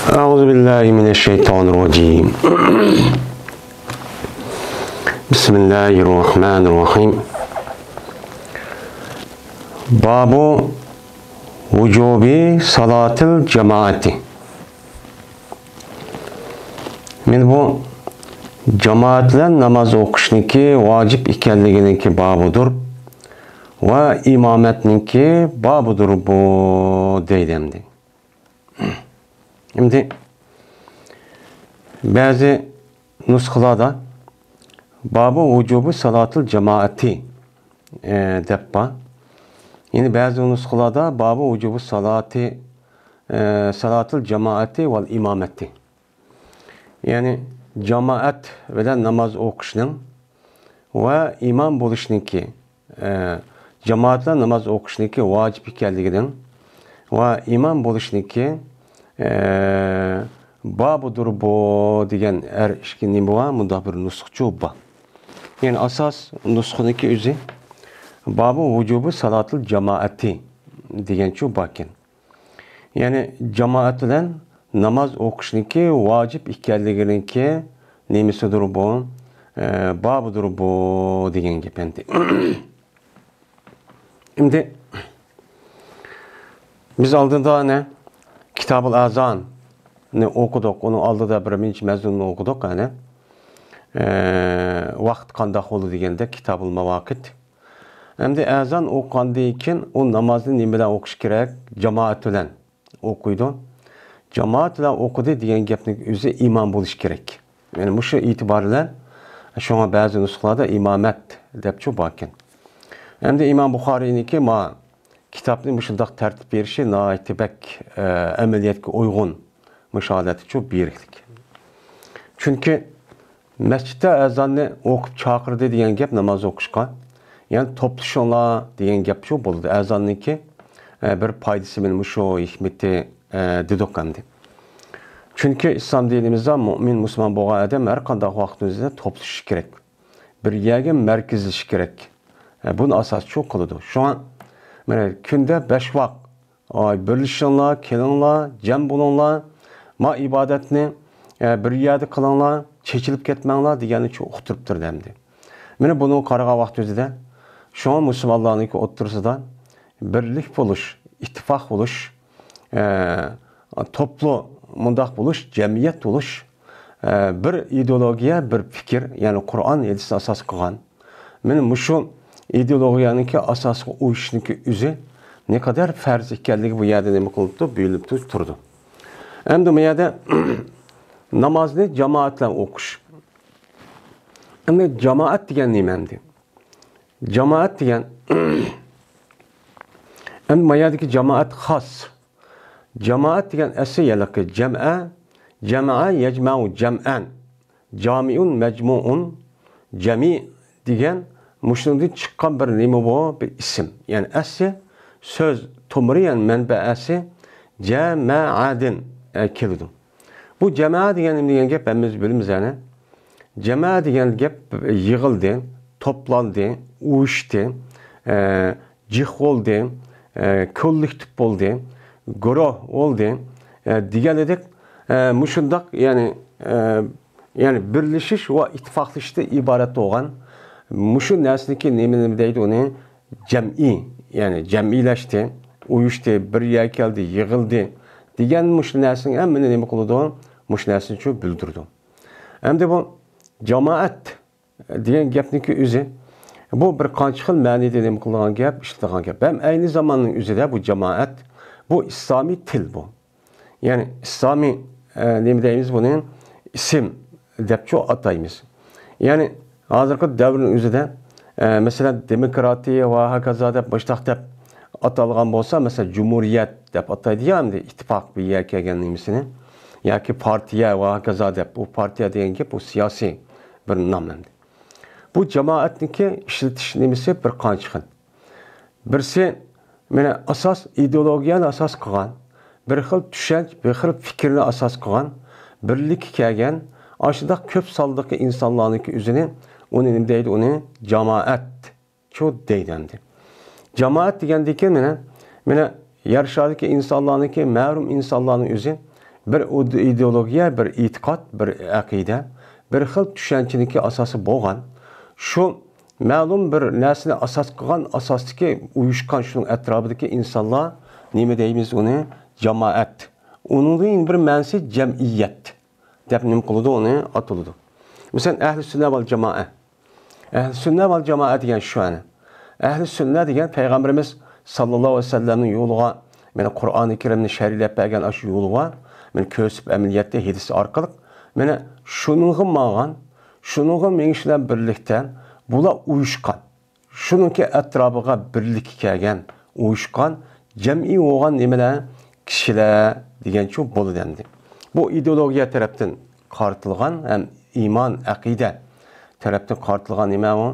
Euzubillahimineşşeytanirracim. Bismillahirrahmanirrahim. Babu vücubi salatil cemaati. Men bu cemaatlen namaz o'qishniki vacip ekanliginiki babudur ve imametninki babudur bu deydimdi. Şimdi bazı nuskhalarda babu vücubu salatil cemaati deppa. Yani bazı nuskhalarda babu vücubu salatil cemaati vel imameti. Yani cemaat bilen namaz o'qishning ve imam bo'lishninki cemaatla namaz o'qishniki vacip ekanligidan ve imam bo'lishniki babudur bu degan her ishki nima bor, bunda bir nusxcha bor. Yani asas nusxaniki o'zi babu vücubu salatil cemaati degan şu bakın. Yani cemaat bilan namaz o'qishniki vacip ekanliginiki nemisidir bu? Babudur bu degan gap endi. Şimdi biz aldığında ne? Kitab-ı Azan ne okuduk, onun aldıda birinci mezununu okuduk yani. Vaqt qandaq oldu degende Kitab-ı Mavaqit. Hem de azan o'qigandayken o namazını nima bilan o'qish kerak? Jamoat bilan o'qiydi. Jamoat bilan o'qidi degan gapning o'zi imom bo'lish kerak. Yani shu itibar bilan shunga ba'zi nusxalarda imamat deb bor ekan. Hem de İmam Buxoriyniki ma kitapning shundoq tartib berishi nihoyatda bak amaliyotga uyg'un musholati shu beriklik. Chunki masjidda azonni o'qib chaqirdi degan gap namoz o'qishga, yani to'plashinglar degan gap shu bo'ldi. Azonniki bir foydasi bilan shu hikmati dedik endi. Chunki islom dinimizda mo'min musulmon bo'lgan odam har qanday vaqt o'zida to'plashishi kerak. Bir yerga markazlashishi kerak. Bunun asası çok kılıdı. Şu an günde 5 vakt birleşinler, kelinler, cem bulunlar, ma ibadetini bir yerde kılanlar, çekilip gitmenler diyeni çok oturuptur demdi. Mene bunu karağa vakti özüde şu an Müslümanların ki oturursadan birlik buluş, ittifak buluş, toplu mundak buluş, cemiyet buluş, bir ideolojiye, bir fikir, yani Kur'an edisi asas kılan. Mene şu ideologiyanınki asası uyuşunki üzü ne kadar farz ekanligi bu yerde nima qilibdi, büyülüp turdu. Hem de bu yerde namazını cemaatle okuş. Hem de cemaat degan nima endi? Cemaat degan hem bu yerdeki cemaat xos. Cemaat degan asli yalaqi cem'a yecma'u cem'an. Camiun mecmu'un cemi degan Muşnundan çıkan bir nima bu, bir isim. Yani asli söz tomriyan menbaasi cemaadin keldi. Bu cemaat degan gap hemmimiz bilamiz yani. Cemaat degan gap yig'ildi, toplandı, uyushdi, jih oldu, kollektiv bo'ldi, guruh oldu degan edik. Muşundaq yani birleşiş ve ittifaqlashishdan iborat bo'lgan. Muşun nesniki neymi deydi onu cem'i, yani cem'ileşti, uyuştu, bir yer geldi, yığıldı. Diyen muşun nesnin emmini neymi kılıdı? Muşun nesni çok bildirdi. Hem de bu cemaat diyen gapniki üzü, bu bir qançıqıl mənide neymi kılıgan gap, işletilen gap. Hem aynı zamanın üzüde bu cemaat, bu İslami til bu. Yani İslami neymi deyimiz bunun isim depço atayımız. Yani hazırki devrin üzerinde mesela demokratiya ve hakaza deb baştaq deb atalgan bolsa, mesela cumhuriyet deb ataydı ya, hem de ittifak bir yer kelganligini, yoki partiya ve hakaza deb, bu partiya degan gap bu siyasi bir nom endi. Bu cemaatniki ishlatish nimasi bir qancha xil. Birisi mana asas ideologiyani asas qilgan, bir xil tushunch, bir xil fikrni asas qilgan, birlik kelgan, ashunda ko'p sondagi insonlarniki o'zini onu nima deydi, onu cemaat şu deydi. Cemaat degandeki mana yer shardagi insonlarniki, mahrum insonlarning o'zi bir ideologiya, bir etiqad, bir aqida, bir xil tushunchaning asosi bo'lgan. Shu ma'lum bir narsani asos qilgan, asosdagi uyushgan shuning atrofidagi insonlar nima deymiz uni? Jamoat. Uning bir ma'nosi jamiyat deb nim qiladi, uni atiladi. Masalan, ahli sunna val jamoa. Ahli sunna val jamoa degan shu ana. Ahli sunna degan payg'ambarimiz sallallohu alayhi vasallamning yo'liga, mana Qur'oni Karimni sharhlab bergan shu yo'liga, men ko'rsib amaliyotda hadis orqali mana shuningga ma'gan, shuningga mengishlar birlikda bular uyushgan. Shuningki atrofiga birlik kelgan, uyushgan, jamiy bo'lgan nimalar, kishilar degancha bo'ladi endi. Bu ideologiya tarafdan qartilgan ham iymon, aqida tarafdan qartilgan nima u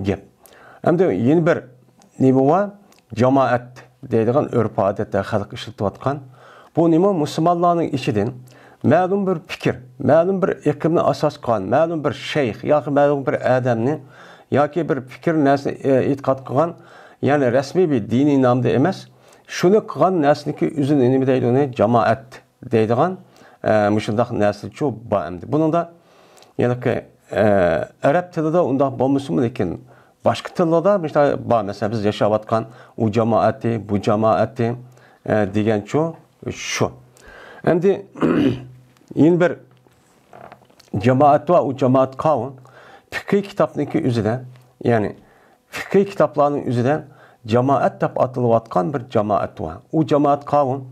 gap. Hamda yeni bir nima va jamoat deydigan urf-odatda xalq ishlatayotgan bu nima musulmonlarning ichidan ma'lum bir fikr, ma'lum bir iqlimni asos qilgan, ma'lum bir shayx yoki ma'lum bir odamni yoki bir fikr narsani e'tiqod qilgan, ya'ni rasmiy bir diniy nomda emas, shuni qilgan narsaniki o'zini nima deydi uni jamoat deydigan mushundaq narsachu bor endi. Buningda ya'ni arab tilida undaq bo'lmasmi, lekin başka tillarda bor. Mesela biz yaşayotgan u jamoati, bu jamoati degan şu. Endi yeni bir jamoat va u jamoat qavun fiqh kitobniki o'zida, ya'ni fiqh kitoblarning o'zida jamoat deb atilayotgan bir jamoat var. U jamoat qavun,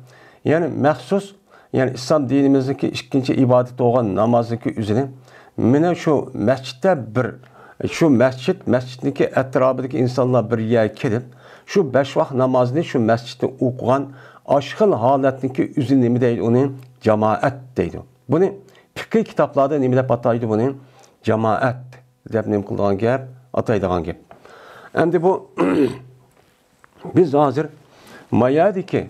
ya'ni maxsus, ya'ni islom dinimizdagi ikkinchi ibodat bo'lgan namozniki o'zida mana shu masjidda bir şu mesciddeki etrafındaki insanlar bir yer kelip, şu 5 vakit namazını şu mescitte okuyan aşkıl haletindeki üzün nemi deydi onun? Cemaat deydi. Bunu fikir kitaplarda nemi de pataydı bunun? Cemaat deyip nemi kıldıgan gap, ataydıgan gap. Şimdi bu biz hazır mayadaki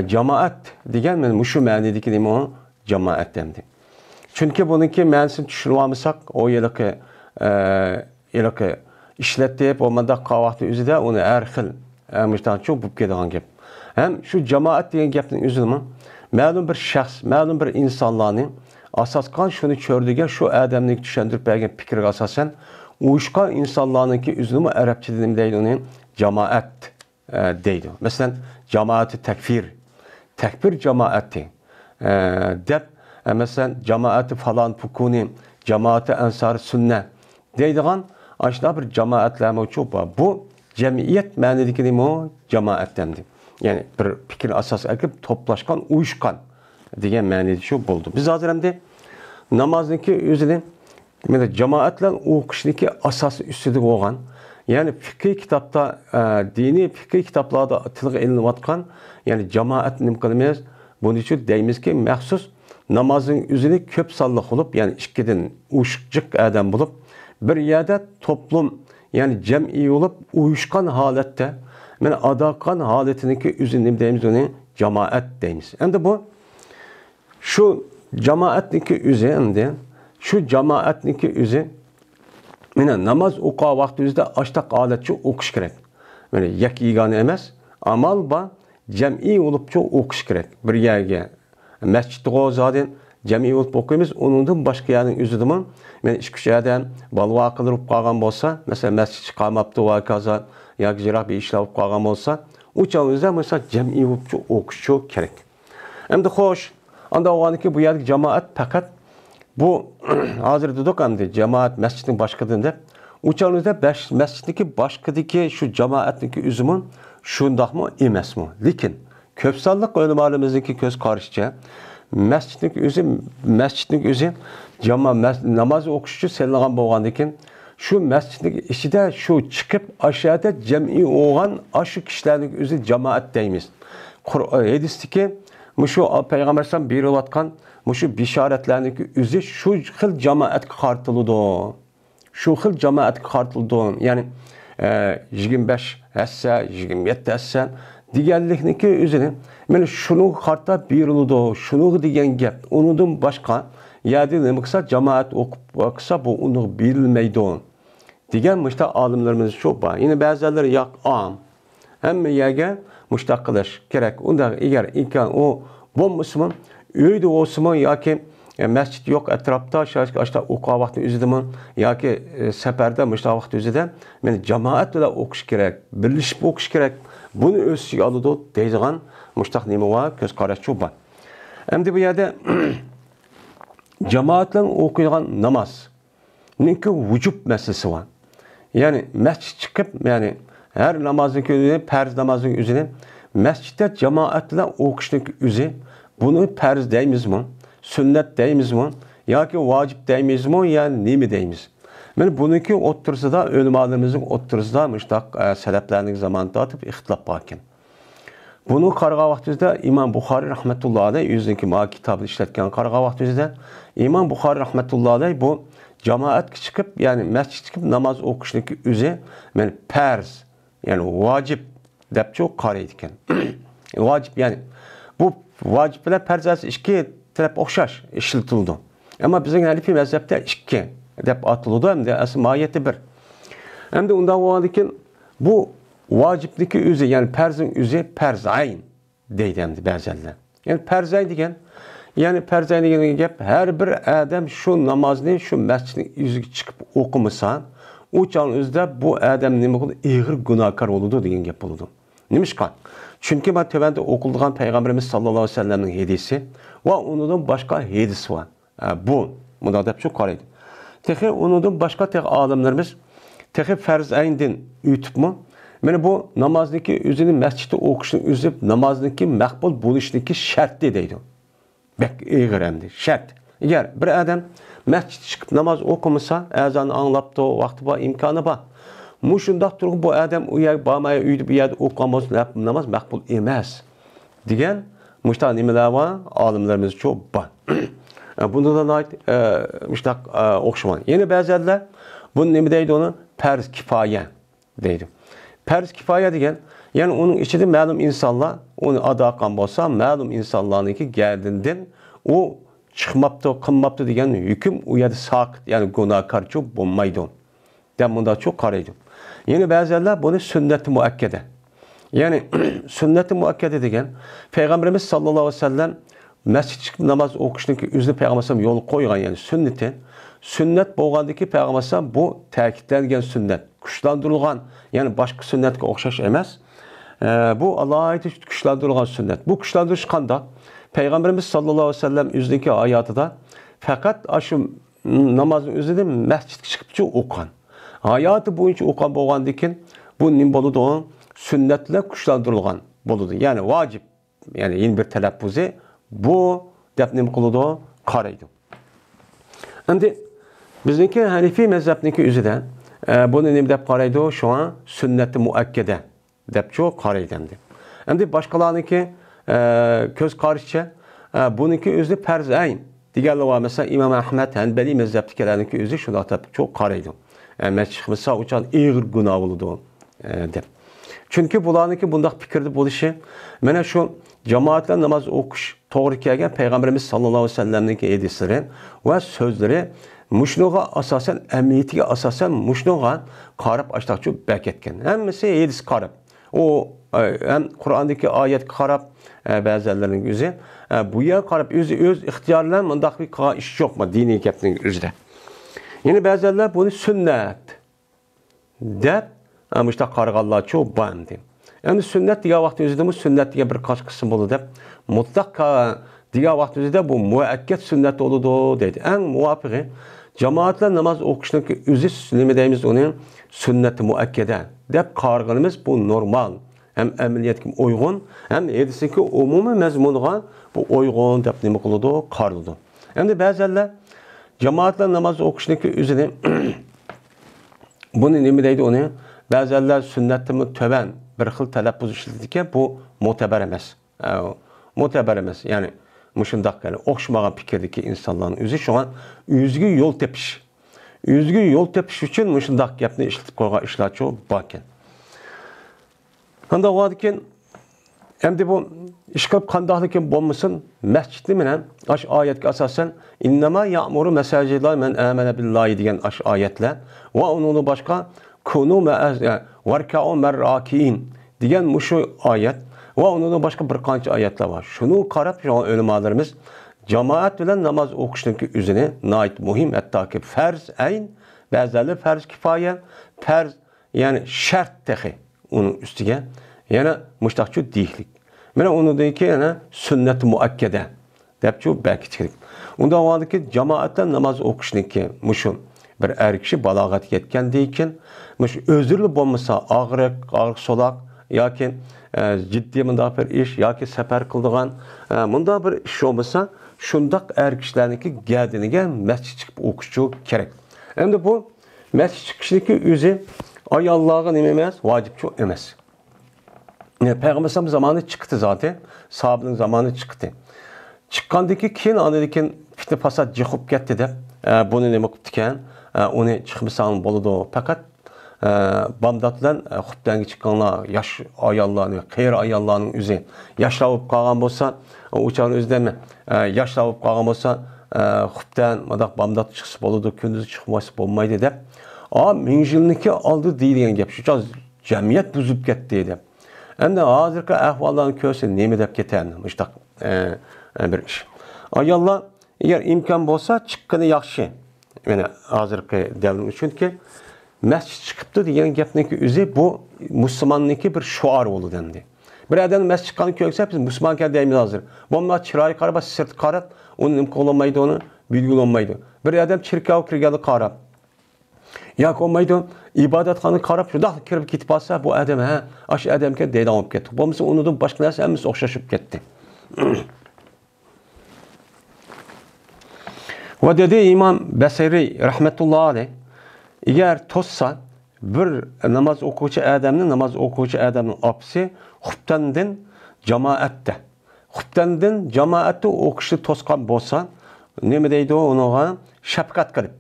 cemaat diyen mi? Şu manideki nemi o? Cemaat demdi. Çünkü bununki mensini düşürüyorsak o yılki ilaki işletip olmada qavaqtı üzüde onu her xil müştan çok bu kedigan gap. Hem şu cemaat degan gapning o'zini ma'lum bir shaxs, ma'lum bir insonlarning asos qilgan shuni ko'rdigan shu odamning tushuntirib bergan fikrga asosan uyushgan insonlarningki o'zini arabchada nima deydi uni? Jamoat deydi. Masalan, jamoati takfir jamoati deb masalan jamoati falan pukuni, jamoati ansar sunna deydigan aşna bir cemaatler mevcut var. Bu cemiyet manideki neymi o? Cemaattendi. Yani bir fikir asas ekip toplaşkan, uyuşkan diyen manidi şu buldu. Biz hazır hem de namazdaki özünü cemaatler o kişideki asası üstüde olan, yani fikir kitapta, dini fikir kitaplarda tilge elinvatkan, yani cemaat nimkalimeyiz. Bunun için deyimiz ki məxsus namazın özünü köp sallık olup, yani işkiden uyuşcuk adam bulup, bir yerde toplum, yani cem'i olup uyuşkan halette, yani adakan haletindeki üzünüm deyimiz onu cemaat deyimiz. Hem de bu, şu cemaatniki üzerinde, şu cemaatniki üzü, yani namaz oqa vakti üzerinde açtak aletçi okuş gerek. Yani yak yegane emez, amal ba cem'i olup çok okuş gerek. Bir yerge, mescid o zaten, cemi olup okuyumuz, onun başka yerinin üzüdümün, ben iş yerden balva kılırıp qalğan bolsa, mesela mescid çıqamaptı o kaza, ya jirak bir işler olup qalğan bolsa, uçağımızda mesela cemi olup okuşu gerek. Hem de hoş, anda oğanı ki bu yerdeki cemaat fakat bu hazır dedik hamdi cemaat mescidin başkadığında uçağımızda mesciddeki başkadaki şu cemaatdeki üzümün şundak mı emes mi? Lekin köpsallık ölümalimizdeki göz karışça mescidlik özü namaz okuşçu selleğen boğandakin şu mescidlik içinde şu çıkıp aşağıda cem'i olan aşı kişilerin özü cemaat deyimiz. Hadisteki şu Peygamber'den biri olatkan şu bişaretlerindeki özü şu xil cemaat kartılıdı. Şu xil cemaat kartılıdı. Yani 25 hassa, 27 hassa diğerlikniki özünü men şunu kartta birildi, şunu degan gap, onundan başka yerde nima qilsa jamoat o'qib qilsa bu uni bilmaydi degan mushta olimlarimiz shu bor. Yine ba'zilari yo'q am. Hamma yerga mushtaq qilish kerak. Unda agar imkon u Bo'lmasmi, uyda olsunmi yoki masjid yo'q atrofda, ashta o'qish vaqti o'zidami yoki safarda mushta vaqt o'zida men jamoat bilan o'qish kerak, birlashib o'qish kerak. Buni o'z ichiga oladi deydigan mushtaq nima va ko'z qarash bor. Endi bu yerda jamoat bilan o'qiydigan namoz ninki vujub masalasi bor. Ya'ni masjid chiqib, ya'ni her namazın özünü, farz namazın özünü mescitte cemaat bilan o'qishning o'zi buni farz deymizmi, sünnet deymizmi yoki vacip deymizmi, yani nima deymiz? Mana buniki o'ttirisida ulamalarımızın o'ttirisida mushtaq salaflarning zamonida atib ixtilof bor ekan. Buni qarag'an vaqtida İmam Buxoriy rahmatullohi alayhi o'zining ma kitobini ishlatgan qarag'an vaqtida İmam Buxoriy rahmatullohi alayhi bu cemaatga chiqib, yani masjid chiqib namoz o'qishning o'zi men farz, yani vacip deb çok qaraydi ekan. Vacip, yani bu vacip bilan farz ikki taraf o'xshash ishlatildi. Ammo bizning Hanifiy mazhabda ikki deb atiladi, hamda asl mohiyati bir. Hamda undan bo'ladigan bu vacipniki o'zi, yani farzning o'zi farz ayn deydi hamda ba'zilar. Yani farz ayn degan, yani farz ayn degan gap har bir odam shu namozni shu masjidning o'ziga chiqib o'qimasa, o çağın özde bu adam nima qildi? Ig'ir gunohkor bo'ladi degan gap bo'ladi. Nimishqa? Chunki men tövende o'qilgan Peygamberimiz sallallohu alayhi vasallamning hadisi va undan boshqa hadis var. Bu bunda deb shu qaraydi. Texi undan boshqa tex olimlarimiz texi farz ayndin o'tibmi? Mana bu namozniki o'zini masjidda o'qishning o'zi namozniki maqbul bo'lishniki shart deydi. Bak ig'ir endi shart. Agar bir adam masjid chiqib namoz o'qimasa, azon anglabdi, vaqti bor, imkoni bor. Mushundaq turib bu adam u yer bormay, uyda bu yerda o'qamasa, namoz maqbul emas degan mushtaq nimalar bor? Olimlarimiz ko'p bor. Bundan ayt mushtaq o'xshaman. Yana ba'zilar buni nima deydi uni? Farz kifoya deydi. Farz kifoya degan, yani onun ichida ma'lum insonlar uni ado qilgan bo'lsa, ma'lum insonlarniki gardindan u çıkmaptı, kılmaptı degan hüküm u yerda saqit, yani gunohkor bo'lmaydi. Deb bunda çok qaraydi. Yine ba'zilar buni sünnet-i muakkada. Yani sünnet-i muakkada degan Peygamberimiz sallallohu alayhi vasallam masjid chiqib namoz o'qishning o'zini Peygamberimiz yo'l qo'ygan, yani sünneti. Sünnet bo'lgandiki Peygamberimiz bu ta'kidlangan sünnet, kuchlantirilgan, yani boshqa sünnetga o'xshash emas. Bu Allah'a kuchlantirilgan sünnet. Bu kuchlantirish qanday? Peygamberimiz sallallahu aleyhi ve sellem üzdeki hayatında fakat şu namazın özünde mescidga chiqib o'qigan. Hayatı boyunca o'qigan bo'lgandan bu nim bo'ladi? Sünnetle kuchlantirilgan bo'ladi. Yani vacip, yani yeni bir telaffuzi bu deb nim qiladi? Qaraydi. Endi bizniki Hanifiy mazhabniki o'zida buni nim deb qaraydi? Şu an sünnet-i muakkada deb qaraydi endi. Endi boshqalarniki köz qarışça bununki özü farz ayn deganlar var. Mesela İmam Ahmed Hanbali mazhabdagilarniki o'zi shuni atab çok qaraydi. Masjid chiqmasa uchun ig'ir gunoh bo'ladi deb. Chunki bularniki bundaq fikrda bo'lishi, mana shu jamoatlar namoz o'qish to'g'ri kelgan Peygamberimiz sallallohu alayhi vasallamning hadislari va so'zlari mushnuga asosan, amniyatiga asosan mushnuga qarab ashtaqchi beketgan. Hammasi hadis qarab. O hem Kur'an'daki ayet qarab ba'zilarning o'zi bu yer qarab öz ixtiyorlar mundaq bir ish yo'qmi diniy gapning o'zida. Yine ba'zilar buni sünnet deb mushtaq qarag'anlar cho'p bandi. Endi sünnet degan vaqt o'zida bu sünnet degan bir qancha qism bo'ladi deb mutlaq degan vaqt o'zida bu muakkad sünnet bo'ladi deydi. Eng muvofiqi jamoatlar namoz o'qishning o'zi nima deymiz uni? Sünnet-i muakkada deb qarag'animiz bu normal. Hem ameliyatga uygun, hem edisiki umumiy mazmunga bu uygun deb nima qiladi? Qaraladi. Endi ba'zilar jamoatlar namoz o'qishniki o'zini buni nima deydi uni? Ba'zilar sunnatni to'ban bir xil talaffuz ishlatadigan, bu mo'tabar emas. Mo'tabar emas. Ya'ni mushundaq qilib o'xshamagan fikrdagi insonlarning o'zi shunga o'ziga yo'l tepish. O'ziga yo'l tepish uchun mushundaq gapni ishlatib qo'ygan ishlarchi bor ekan. Qanday bo'ladikin, endi bu ish qilib qandaqlikin bo'lmasin, masjidni bilan ash oyatga asosan innama ya'muru masajidlar man amana billahi degan ash oyatlar va uni boshqa kunu ma'az warka'u marrakiin degan mushu oyat ve onun başka bir qancha ayetler var. Şunu qarab, şu ulamalarımız cemaat bilen namaz okuşniki üzerine nait muhim, hatta ki farz ayn, bazıları farz kifaye, farz yani şart tehi onun üstüge. Yani müştakçı değillik. Mene onu deyik ki yani sünnet-i muakkede. Depçu belki çıkırık. Onda o halde ki cemaatten namaz okuşniki muşum bir erkişi balagat yetken deyken muş özürlü olmasa ağrık solak ya ki ciddi mında bir iş ya ki sefer kıldığan mında bir iş olmasa şundak erkişlerinki geldiğine mescid çıkıp okuşçu gerek. Hem de bu mescid çıkışındaki üzü ay Allah'ın ememez, vacipçu emez. Peygamber zamanı çıktı zaten. Sahabenin zamanı çıktı. Çıkkandaki keyin anadaki fitne fasad yıkıp gitti de bunu ne mekuptiken onu çıkmasan boludu. Fakat Bamdat'dan xubdan çıkanlar yaş ayallarını, qeyr ayallarının üzü yaşlanıp qalğan bolsa, uçağın özüdeme yaşlanıp qalğan bolsa xubdan madaq Bamdat çıksa boludu, gündüz çıkması bolmaydı dep. Min yılniki aldı deyilgen gap. Şu cemiyet buzup gitti dep. Hem de hazırki ahvallarını körse nemi dep geten müştak bir iş. Ayallar eğer imkan bolsa çıkkını yaxşı. Yani hazırki devrim çünkü mescid çıkıptı diyen gapniki üzü bu Müslümanlıkı bir şuar oldu dendi. Bir adam mescid çıkanı kökse biz Müslüman kendimiz hazır. Bunlar çırayı karaba sırt karab onun imkan olamaydı onu bilgi olmaydı. Bir adam çirkav kirgalı karab. Ya olmaydı ibadetxanı karab şu da kirib gitip alsa bu adam aş adamke deydi alıp gitti. Bu mesela onu da başka narsa hemiz okşaşıp gitti. Ve dedi İmam Beseri rahmetullahi aleyh eğer tossa bir namaz okuyucu adamın apsi xubtandın cemaette. Xubtandın cemaette okuşu toskan bolsa neme deydi o ona şefkat kılıp.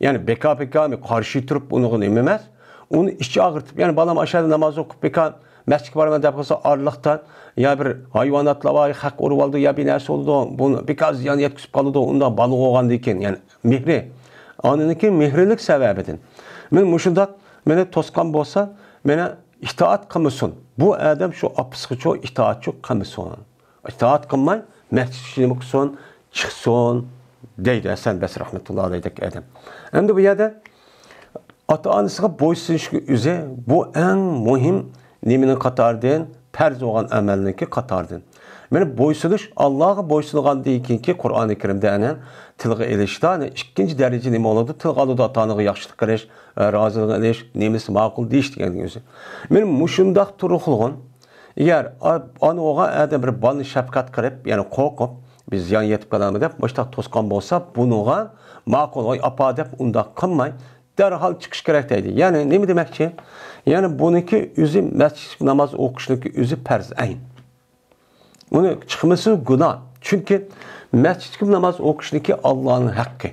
Yani beka mi karşı durup onu ememez. Onu işçi ağırtıp yani balam aşağıda namaz okup beka mescid barına depkasa arlıktan ya bir hayvanatla var hak oruvaldı ya bir nersi oldu bunu biraz yani yetkisip kalıdı ondan balık oğan deyken yani mihri. Anınınki mihrilik sebebidin. Men muşundak mene toskan bolsa mene itaat kılmışsın. Bu adam şu apısıçı itaatçı kılmışsın. İtaat kılmay mescid muksun çıksın deydi Hasan Basri rahmetullahi aleyhdeki adam. Hem de bu yerde ata-anasına boysunuşu üze bu en muhim neminin katardan perz olan amelindeki katardan. Yani boysunuş Allah'a boysunulan deyken ki Kur'an-ı Kerim'de enen tilgı elişte ikinci derece neme oldu. Tilgı alıda atanığı yaxşılık kırış, razılığı eliş, nemesi makul deyiş deyen gözü. Yani muşundak turuqluğun eğer anı oğa adam bir bani şefkat kırıp yani korkup biz yan yetip kalalım deyip baştak toskan bolsa bunuğa makul oy apa deyip unda kılmay derhal çıkış gerekteydi. Yani ne mi demek ki? Yani bununki üzü mescid namaz okuşundaki üzü perz ayn. Onu çıkması günah. Çünkü mescid namaz okuşundaki Allah'ın hakkı.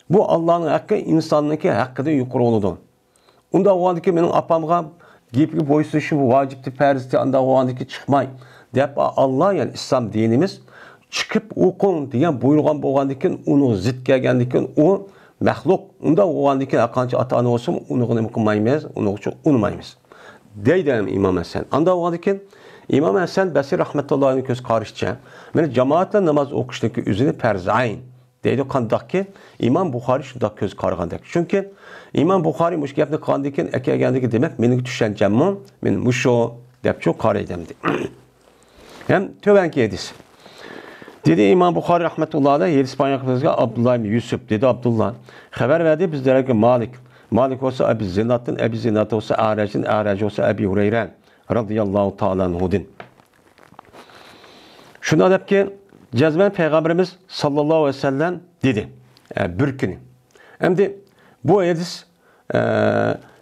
Bu Allah'ın hakkı insanlıki hakkıda yukarı oludu. Onda o andaki benim apamga gibi boysunuşu bu vacipti perzti anda o andaki çıkmay. Deyip Allah yani İslam dinimiz çıkıp okun diyen buyurgan boğandikin onu zit gelgendikin o məxluq. Onda o andaki akançı ata-ana olsun onu mükümmayımız, onu unutmayımız. Deydim İmam Hasan. Anda o andaki İmam Hasan Basri rahmetullahi aleyh göz karışça. Yani cemaatle namaz okuştaki üzerine perzayn. Deydi kandak ki İmam Bukhari şunda göz kargandak. Çünkü İmam Bukhari müşkiyatını kandikin ekegendeki demek benim düşüncem men muşo dep çok kareydemdi. Hem tövenki edis. Dedi İmam Bukhari rahmetullahi aleyh yer İspanya kızı Abdullah ibn Yusuf dedi Abdullah. Haber verdi bizlere ki Malik olsa Ebu Zinat'ın, Ebu Zinat olsa A'rac'ın, A'rac olsa Ebu Hureyre radıyallahu ta'ala anhudin. Şuna deyip ki cezmen Peygamberimiz sallallahu aleyhi ve sellem dedi. Bir günü. Hem de bu hadis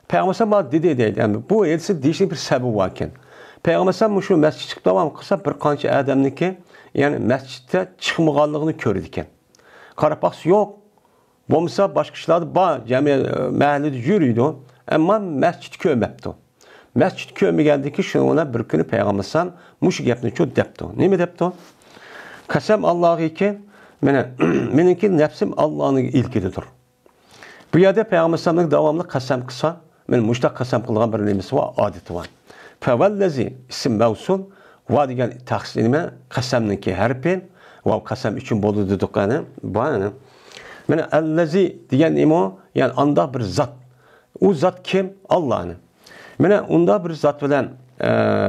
Peygamber dedi. Yani bu hadisi değişik bir sebebi varken. Peygamber şu mescid çıktı ama kısa bir kança adamniki yani mescitte çıkmağanlığını gördükken. Karapaks yok. Bomsa başka kişiler de mahallede yürüydü ama mescid kömepti. Mescid kömü geldi ki şunu ona bir günü Peygamber muş gapni çok depti. Ne mi depti? Kasem Allah'ı ki meniki nefsim Allah'ın ilkidir. Bu yerde Peygamber'in devamlı kasem kısa, men muşta kasem kılgan bir nemesi var, adeti var. Fevellezi isim mevsul va degan taqsimlama qasamniki harfi va qasam uchun bo'ldi dedik qani. Bani. Mana allazi degan nima? Yani anda bir zat. O zat kim? Allah'ın. Mana unda bir zat bilan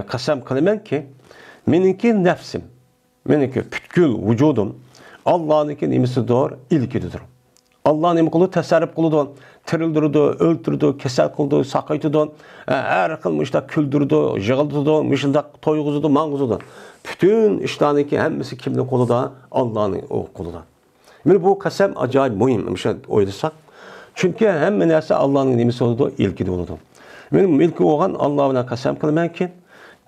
qasam qilaman ki meniki nafsim, meniki bütkül vücudum Allah'ınki nimasidir, ilkidir. Allah nima qildi? Tasarruf qildi, tirildirdi, o'ltirdi, kasal qildi, saqaytirdi, har xil mushta kuldirdi, yig'ildirdi, mushunda to'yg'izdi, mang'izdi. Bütün ishlarniki hammasi kimning qo'lida? Allohning qo'lida. Mana bu qasam ajoyib muhim, o'sha o'ylasak. Chunki hamma narsa Allohning nimasi bo'ladi, ilkida bo'ladi. Men milki bo'lgan Alloh bilan qasam qilamanki,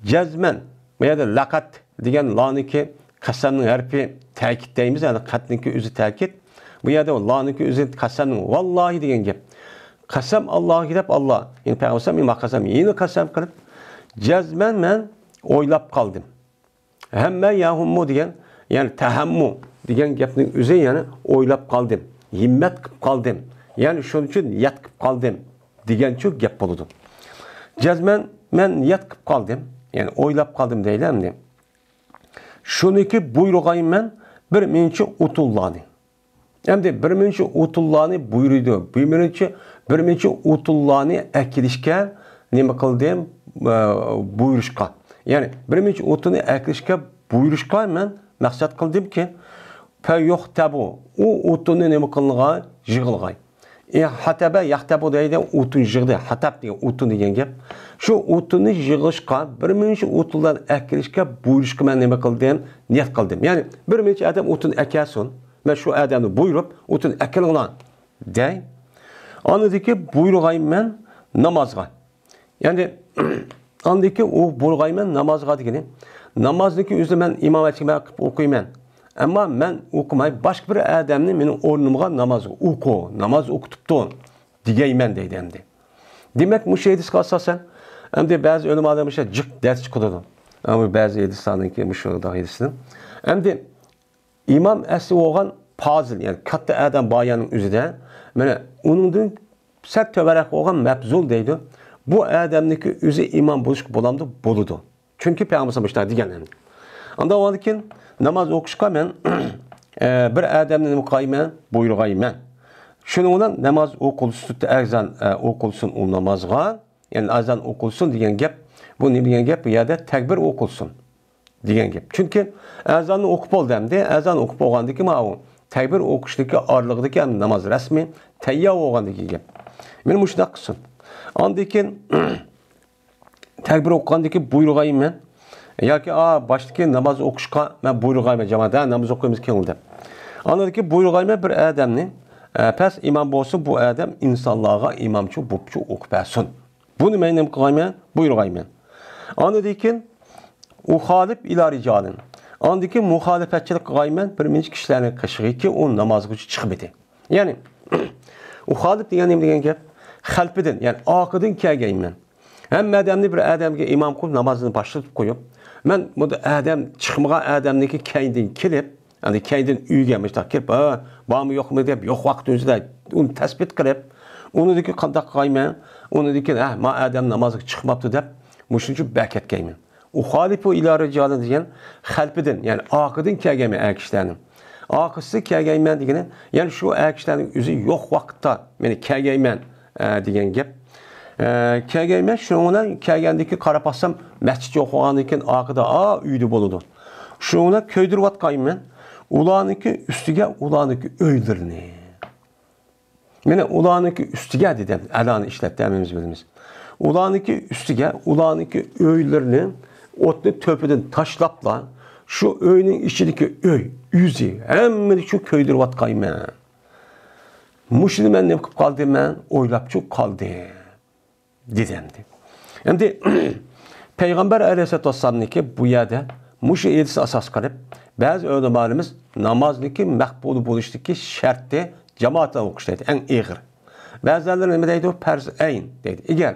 jazman, bu yerda laqat degan loniki qasamning harfi ta'kidlaymiz, ya'ni qatniki o'zi ta'kid. Bu yerda Allah'ınki o'zi qasamning vallahi degan gap. Qasam Allohga deb Allah. Yani Peygamber men qasam, yeni qasam qilib jazman men o'ylab qoldim. Hamma yahummu degan, yani tahammu degan gapning o'zi yani o'ylab qoldim. Himmat qilib qoldim. Yani shuning uchun niyat qilib qoldim degancha gap bo'ladi. Jazman men niyat qilib qoldim. Yani o'ylab qoldim deylamdi. Shuniki buyrug'ayim men bir menchi utullani. Hem de birinci utullani buyurdu. Birinci utullani ekilişke nima qildim buyuruşka. Yani birinci utuni ekilişke buyuruşka men maqsad qildim ki fa yuhtabu. O utuni nima qilingay yig'ilgay. Hataba yahtabu deydi utun yig'di. Hatab degan utun degan gap. Shu utuni yig'ishqa birinci utuldan ekilişke buyuruşka men nima qildim? Niyat qildim. Yani birinci adam utun ekasun. Ben şu adamı buyurup, otun ekilin lan dey. Anladaki buyurgayım ben namazga. Yani anladaki o buyurgayım ben namazga degeni. Namazdaki üzerine ben imam etkimek okuyayım ben. Ama ben okumayı başka bir adamın benim ornumga namaz oku, namaz okutuptu diyeyim ben deydi hem de. Demek bu şeydi asasen hem de bazı ölüm adamı şey cık ders çıkıyordu. Ama bazı Edistan'daki müşahede dahilsin. Hem de İmam əsli olan fazil, yani katta adam bayanın üzüde, yani onun sert töverek olan mebzul deydi. Bu adamdaki üzü imam buluşuk bulamdı, buludu. Çünkü Peygamber sallallahu diyen hem. Anda o andakin namaz okuşka men bir adamın mukaymen buyurgayım men. Şununla namaz okulsun, ezan okulsun o namazga, yani ezan okulsun diyen gap, bu ne diyen gap? Ya da tekbir okulsun. Degan gap. Çünkü azanni o'qib oldim de, azan o'qib olgandiki ma'u takbir o'qishdagi orlig'idagi namoz rasmiy tayyor bo'lgandiki gap. Men mushunday qilsin. Andikin takbir o'qigandiki buyrug'ayim men yoki boshdagi namoz o'qishga men buyrug'ayman jamoada namoz o'qiymiz keling deb. Andiki buyrug'ayman bir odamni pas imom bo'lsa bu odam insonlarga imomchi bo'lib o'qib bersin. Buni men nima qilayman? Buyrug'ayman. Andikin Muhalif ila ricalin. Andaki muhalefetçilik qilgayman birinchi kishilarning qishig'i ki o namozga chiqmadi. Yani muhalif degan nima degan gap? Xalfidan, yani oqidan kelganman. Hamma odamni bir odamga imom qilib namozini boshlatib qo'yib, men bu odam chiqmagan odamniki keyindan kelib, ya'ni keyindan uyga mishta kelib, bormi yo'qmi deb yo'q vaqt o'zida uni tasbit qilib, unidagi qanday qilgayman, unidagi ma odam namozga chiqmabdi deb, mushuning bakatgayman. Uhalifu ila rijalin degan xalfidan, yani oqidan kelganman akishlarning. Oqisi kelganman degani, yani shu akishlarning o'zi yo'q vaqtda meni kelganman degan gap. Kelganman shundan kelgandiki qarab baksam masjid yo'q bo'lgandan keyin oqida uyda bo'ladi. Shuni ko'ydirayotganman. Ularniki ustiga ularniki o'ylarini. Meni ularniki ustiga dedim, alani ishlatdamimiz bilamiz. Ularniki ustiga ularniki o'ylarini otni töpüden taşlapla şu öyünün içindeki öy, yüzü hemmini şu köydürüvatqayman. Muşunu men ne qilib qaldım men? Oylap çok qaldı. Dedimdi. Endi Peygamber Aleyhisselatü Vesselam'niki bu yerda muşu edisi asas qilib, bazı ulamolarimiz namozniki maqbul bo'lishdagi sharti jamoatdan o'qish deydi, eng ig'ir. Ba'zilar nima deydi? Farz ayn deydi. Agar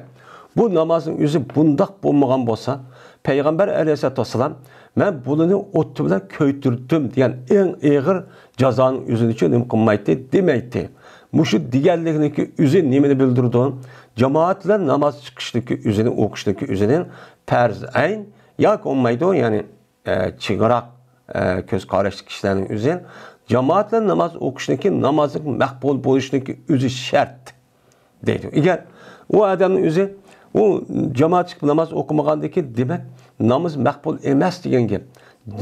bu namozning o'zi bundaq bo'lmagan bo'lsa, Peygamber Aleyhisselatü Vesselam ben bunu otu bilan köytürdüm diyen en ağır cezanın yüzünü için nima qilmaydi demeydi. Muşu diğerliğindeki yüzü nimeni bildirdi? Cemaatler namaz çıkıştaki yüzünü, okuştaki yüzünün farz ayn yoki olmaydi, ya'ni chig'iroq ko'z qarashli kishilarning o'zi jamoat bilan namoz o'qishniki, namozning maqbul bo'lishniki o'zi shart deydi. Agar u odamning o'zi u jamoat chiqib namoz o'qimagandan keyin, demak namoz maqbul emas degan gap.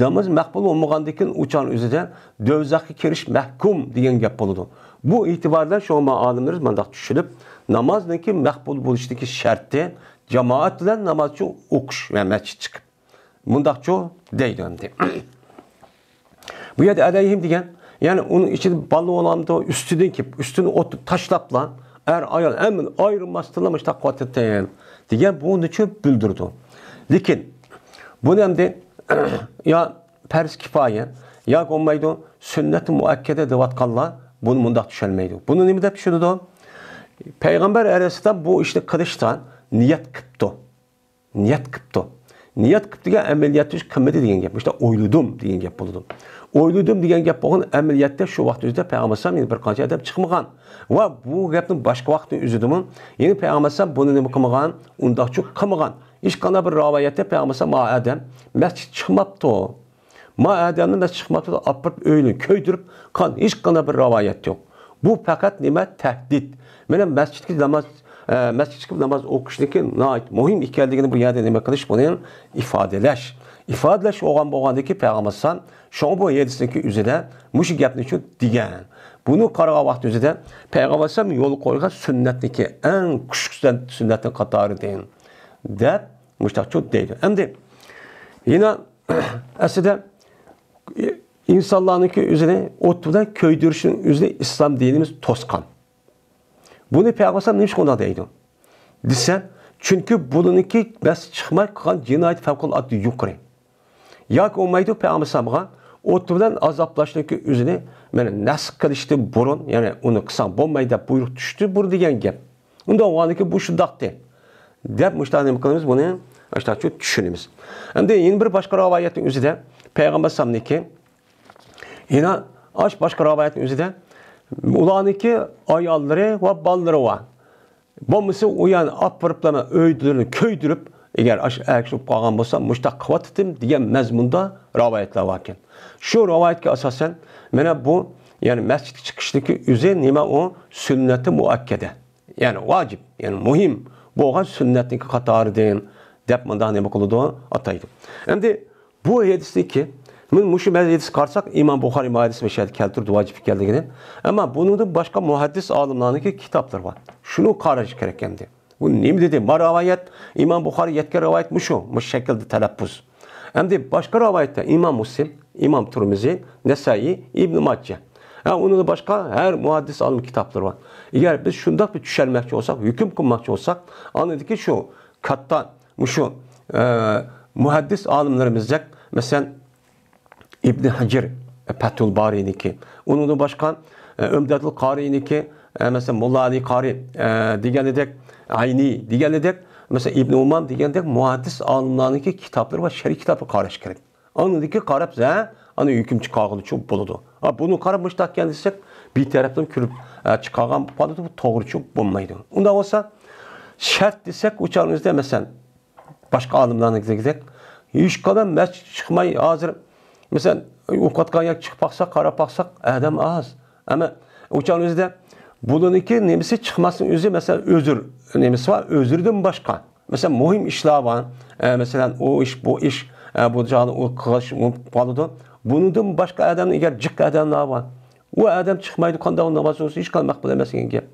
Namoz maqbul bo'lmagandan keyin uchan o'zida do'zaxga kirish mahkum degan gap bo'ladi. Bu e'tibordan sho'ma olimlar bunday tushunib, namozniki maqbul bo'lishligi sharti jamoat bilan namozchi o'qish va masjid chiqib. Bundaqcho deydi endi. Bu yerda alayhim degan, ya'ni uning ichida bola olamda ustidan kelib, ustini o'tib tashlablar, ayol hamma ayirmasdan mustaq qo'tatan degan buni uchun bildirdi. Lekin buni endi ya farz kifoya ya olmaydi, sunnat muakkada deyotganlar buni mundaq tushunmaydi. Buni nima deb tushunadi? Payg'ambar alayhisalom bu ishni qilishdan niyat qilibdi. Niyat qilibdi. Niyat qilib degan amaliyotni qilmadi degan gap. İşte o'yladim degan gap bo'ladi. O'yladim degan gap bo'lgan amaliyotda shu vaqt o'zida payg'ambar alayhisalom bir qancha adam chiqmagan. Va bu gapning boshqa vaqtda o'zidimi? Ya'ni payg'ambar alayhisalom buni nima qilmagan? Undaqcha qilmagan. Hech qanday bir rivoyatda payg'ambar alayhisalom ma adam masjid chiqmabdi. Ma adamni masjid chiqmabdi, apirib o'yini ko'ydirib qan hech qanday bir rivoyat yo'q. Bu faqat nima? Tahdid. Mana masjidga namoz masjid chiqib namoz o'qishniki muhim ekanligini bu yerda nima qilish, buni ifodalash. Ifodalash bo'lgandiki payg'ambar alayhisalom shu bu hadisniki o'zida mush gapni uchun degan. Buni qaragan vaqt o'zida payg'ambar alayhisalom yo'l qo'ygan sunnatniki eng kuchli sunnatning qatoridan deb mushtaqcho deydi. Endi yana aslida insonlarniki o'zini o'tdan ko'ydirishning o'zida islom dinimiz to'sqan. Bunu Peygamber neymiş konuda deydi? Dese, çünkü bununki bas çıkmak kan cinayet fevkalade yukarı. Yak olmaydı Peygamber oturdan azaplaştaki üzerine yani nasıl kılıştı burun, yani onu kısan bombayda buyruk düştü bur diyen gap. Onda o andaki bu şundaktı. Dep müştahane kılımız bunu işte çok düşünümüz. Hem de yeni bir başka ravayetin üzerinde Peygamber sallallahu yine aç başka ravayetin üzerinde ulaniki ayalları ve balları var. Bomisi uyan apırıplama öydürünü köydürüp eğer ayakşıp kalgan olsa müştak kıvatıtım diyen mezmunda rivayetler varken. Şu rivayetki asasen mene bu yani mescid çıkıştaki üzeri nime o sünneti muakkede. Yani vacip, yani muhim. Bu olan sünnetin katarı deyin. Dep mındak nime kılıdı ataydı. Hem de bu hadisteki men muşu hadis qarsak İmam Buxari hadis meşahid keltirdi vacip ekanligini. Ama bunun da başka muhaddis alimlarınki kitaplar var. Şunu qarash kerak endi. Bu nima dedi? Rivayet İmam Buxari yetken rivayet bu şekilde telaffuz. Endi başka rivayette İmam Muslim, İmam Tirmizi, Nesai, İbn Majah. Onun da başka her muhaddis alim kitapları var. Eğer biz şundak bir düşermekçi olsak, hüküm kılmakçı olsak, anladık ki şu katta şu muhaddis alimlerimizde mesela İbn Hacer Fathul Bari'niki, onun da başka Ömdetül Kari'niki, mesela Molla Ali Kari diyenledek, Ayni diyenledek, mesela İbn Uman diyenledek muhaddis alimlerindeki kitapları ve şer'i kitabı karış gerek. Anladık ki karab ana hüküm çıkargılı çok buludu. Bunu karamıştak kendisi bir taraftan kürüp çıkargan buludu, bu doğru çok bulmaydı. Onda olsa şart desek uçağınızda mesela başka alimlerine gidecek, hiç kadar mescid çıkmayı hazır. Mesela ukatkan yak çıkıp baksak, karab baksak adam az. Ama uçağınızda bununki nemisi çıkmasının özü mesela özür nemisi var, özürden başka. Mesela muhim işler var. Mesela o iş, bu iş, bu canlı, o kılıç, o palıdı. Bunun başka adamın eğer cık adamlar var. O adam çıkmaydı, kanda onun namazı olsa hiç kalmak bilemez gen gap.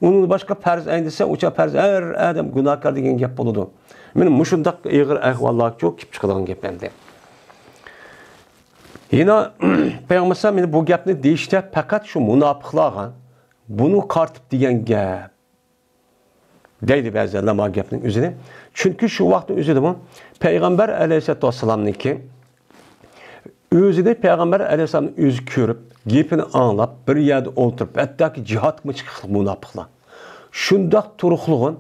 Onun başka perz endise, uça perz her adam günahkar degen gap buludu. Benim muşundak eğir ahvallar çok kip çıkılan gap bende. Yine Peygamber sallallahu bu gapni deyişte fakat şu münafıklarga bunu kartıp degen gap. Deydi bazılarla ma gapning özüne. Çünkü şu vaqtın özüde bu Peygamber aleyhissalatu vesselam'niki özüde Peygamber aleyhissalami'ni özü körüp, gepini anlap, bir yerde oturup, hatta ki cihat mı çıkıp münafıklar. Şundak turuqluğun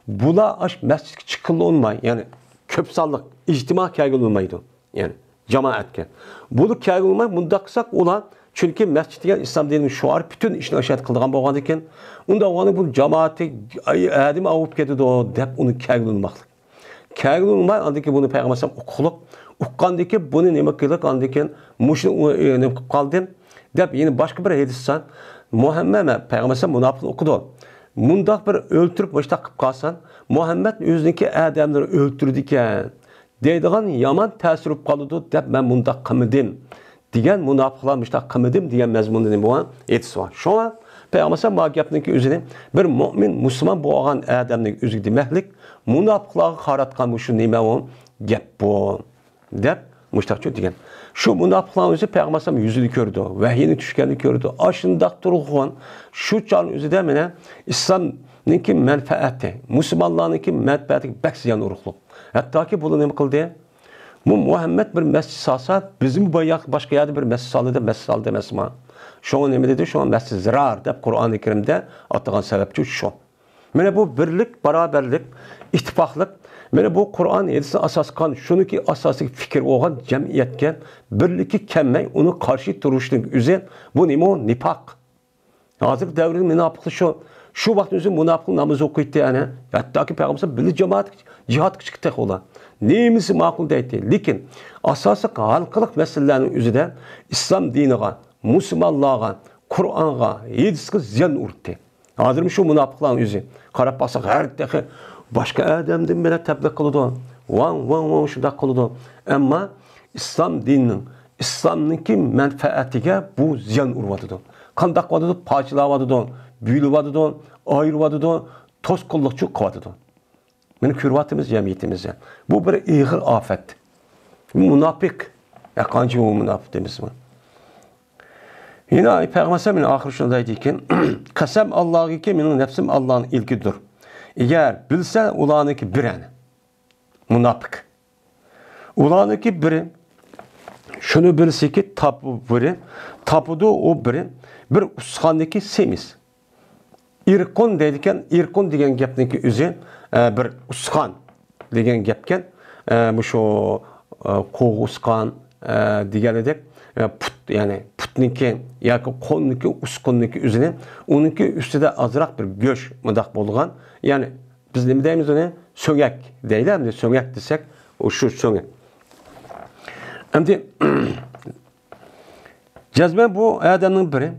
bula aş mescidga çıkılı olmay, yani köp sallık, ictima kaygılı olmaydı. Yani cemaatke. Bunu kaygılı olmay, bunda kısak olan çünkü mescidga İslam dininin şuarı bütün işini aşağıt kıldıgan bolğan eken, onda onu bu cemaati adım avup ketidi o dep onu kaygılı olmaklık. Kagil olmay andaki bunu Peygamber uqulup uqqandaki bunu nima qilib andaki mushuni nima qilib qoldim deb yine başka bir hadissan Muhammed Peygamber munofiqni o'qidi. Mundaq bir o'ltirib boshqa qilib qolsan, Muhammed o'ziniki odamlarni o'ltirdi ekan. Deydigan yomon ta'sir qoladi deb men mundaq qilmadim. Degan munofiqlar mustaq qilmadim degan mazmunda nima bor? Aytsa. Shunga Peygamber bu gapniki o'zini bir mu'min, musulmon bo'lgan odamning o'ziga demaklik, munofiqlarga qaratgan shu nima o gap bu deb mustaqcho degan. Şu munofiqlarning o'zi Peygamber yüzünü ko'rdi, vahiyni tushganini ko'rdi. Ashundaq turg'on shu chon o'zida mena islomniki manfaati, musulmonlarniki manfaati bak ziyon urug'liq. Hattoki buni nima qildi? Bu Muhammed bir masjid salsa, bizim başka yerde bir masjid saldı emasmi? Şoňa nima dedi? Şoňa masjid zirar deb Qur'oni Kerimde atagan sebepçi şu. Mena bu birlik, baraberlik, ittifaqlik. Mena bu Qur'on hadisine asas qan, şuniki asasy fikir olgan jamiyetke birliki kemmey, onu karşı duruşning özü bu nima? Nifaq. Hazır davrning munofiqi şu vaqt özü munofiq namoz o'qiydi yani. Hattoki Peygamber bilir cemaat jihad chiqdi ola. Neyimisi ma'qul deydi. Lekin asası halqılık meselelerinin özüde İslam diniga, musulmonlarga, Qur'onga, hadisga ziyon urdi. Hazır şu munofiqlarning özü qarab basak har daqiqa başka adamdan bile tebliğ kılıdı. Van şunda kılıdı. Ama İslam dininin, İslam'ınki menfaatige bu ziyan urvadıdı. Kandak vadıdı, parçalavadıdı, büyülüvadıdı, ayırvadıdı, toz kullukçu kıvadıdı. Benim kürvatımız cemiyetimizde. Bu bir ihir afet. Münafık. Ya kancı o münafık demiş mi? Yine Peygamber'in ahir şundaydı ki, Kasem Allah'ı ki benim nefsim Allah'ın ilgidir. Eğer bilse ulanıki biren, münafık. Ulanıki biri, şunu bilse ki tapu biri, tapudu o biri, bir uskanlıki semiz. İrkun dedikken, irkun degen gapniki özü, bir uskan degen gapken, bu şu koğu uskan degen edek, put yani putniki yoki qo'lniki uskunniki o'zini uniki ustida azroq bir go'sht mundaq bo'lgan, ya'ni biz nima deymiz uni? So'ngak deydi, so'ngak desak, o shu so'ngak. Endi jazman bu odamning biri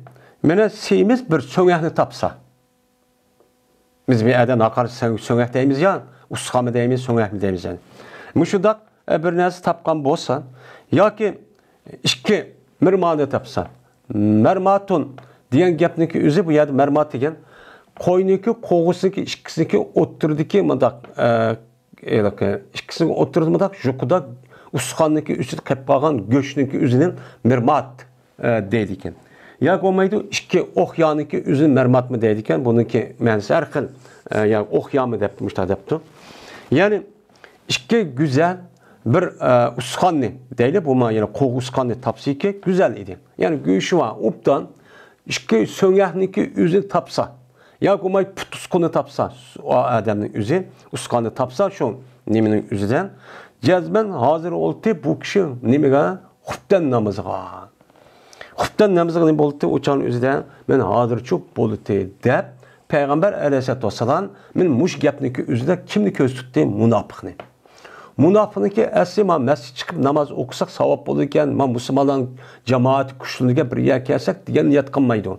mana semiz bir so'ngakni topsa, biz bir odam aqar so'ngak deymiz ya, usqami deymiz, so'ngakmi deymiz yani. Mushundaq bir narsa topgan bo'lsa yoki ikki mermanı tapsa, mermatun diyen gapniki özü bu yerda mermat degan qo'yniki qo'g'usiniki ikkisiniki o'ttirdiki mundaq ikkisini o'ttirdi mundaq juquda usqanniki üstü qilib qolgan go'shtniki o'zining mermat deydi ekan. Ya bo'lmaydi ikki o'xyaniki o'zi mermatmi deydi ekan. Buniki ma'nosi har xil. Ya o'xyami deb mushta debdi. Ya'ni ikki güzel bir uskanlı değil bu ma yani qo'g uskanlı tapsa ki güzel idi. Yani göğüşü var. Uptan iki söngähniki özü tapsa. Ya kumay put uskanlı tapsa o adamın özü uskanlı tapsa şu niminin özüden cezben hazır oldu bu kişi nimega huftan namazıga. Huftan namazıga ne boldu o çağın özüden ben hazır çok boldu deb Peygamber Aleyhisselatü Vesselam men muş gapniki özüde kimni köz tuttu? Münafıqni. Münafıqniki asli ma masjid chiqib namoz o'qisak savob bo'lar ekan, ma musulmonlar jamoat kuchliligiga birga kelsak degan niyat qilmaydi.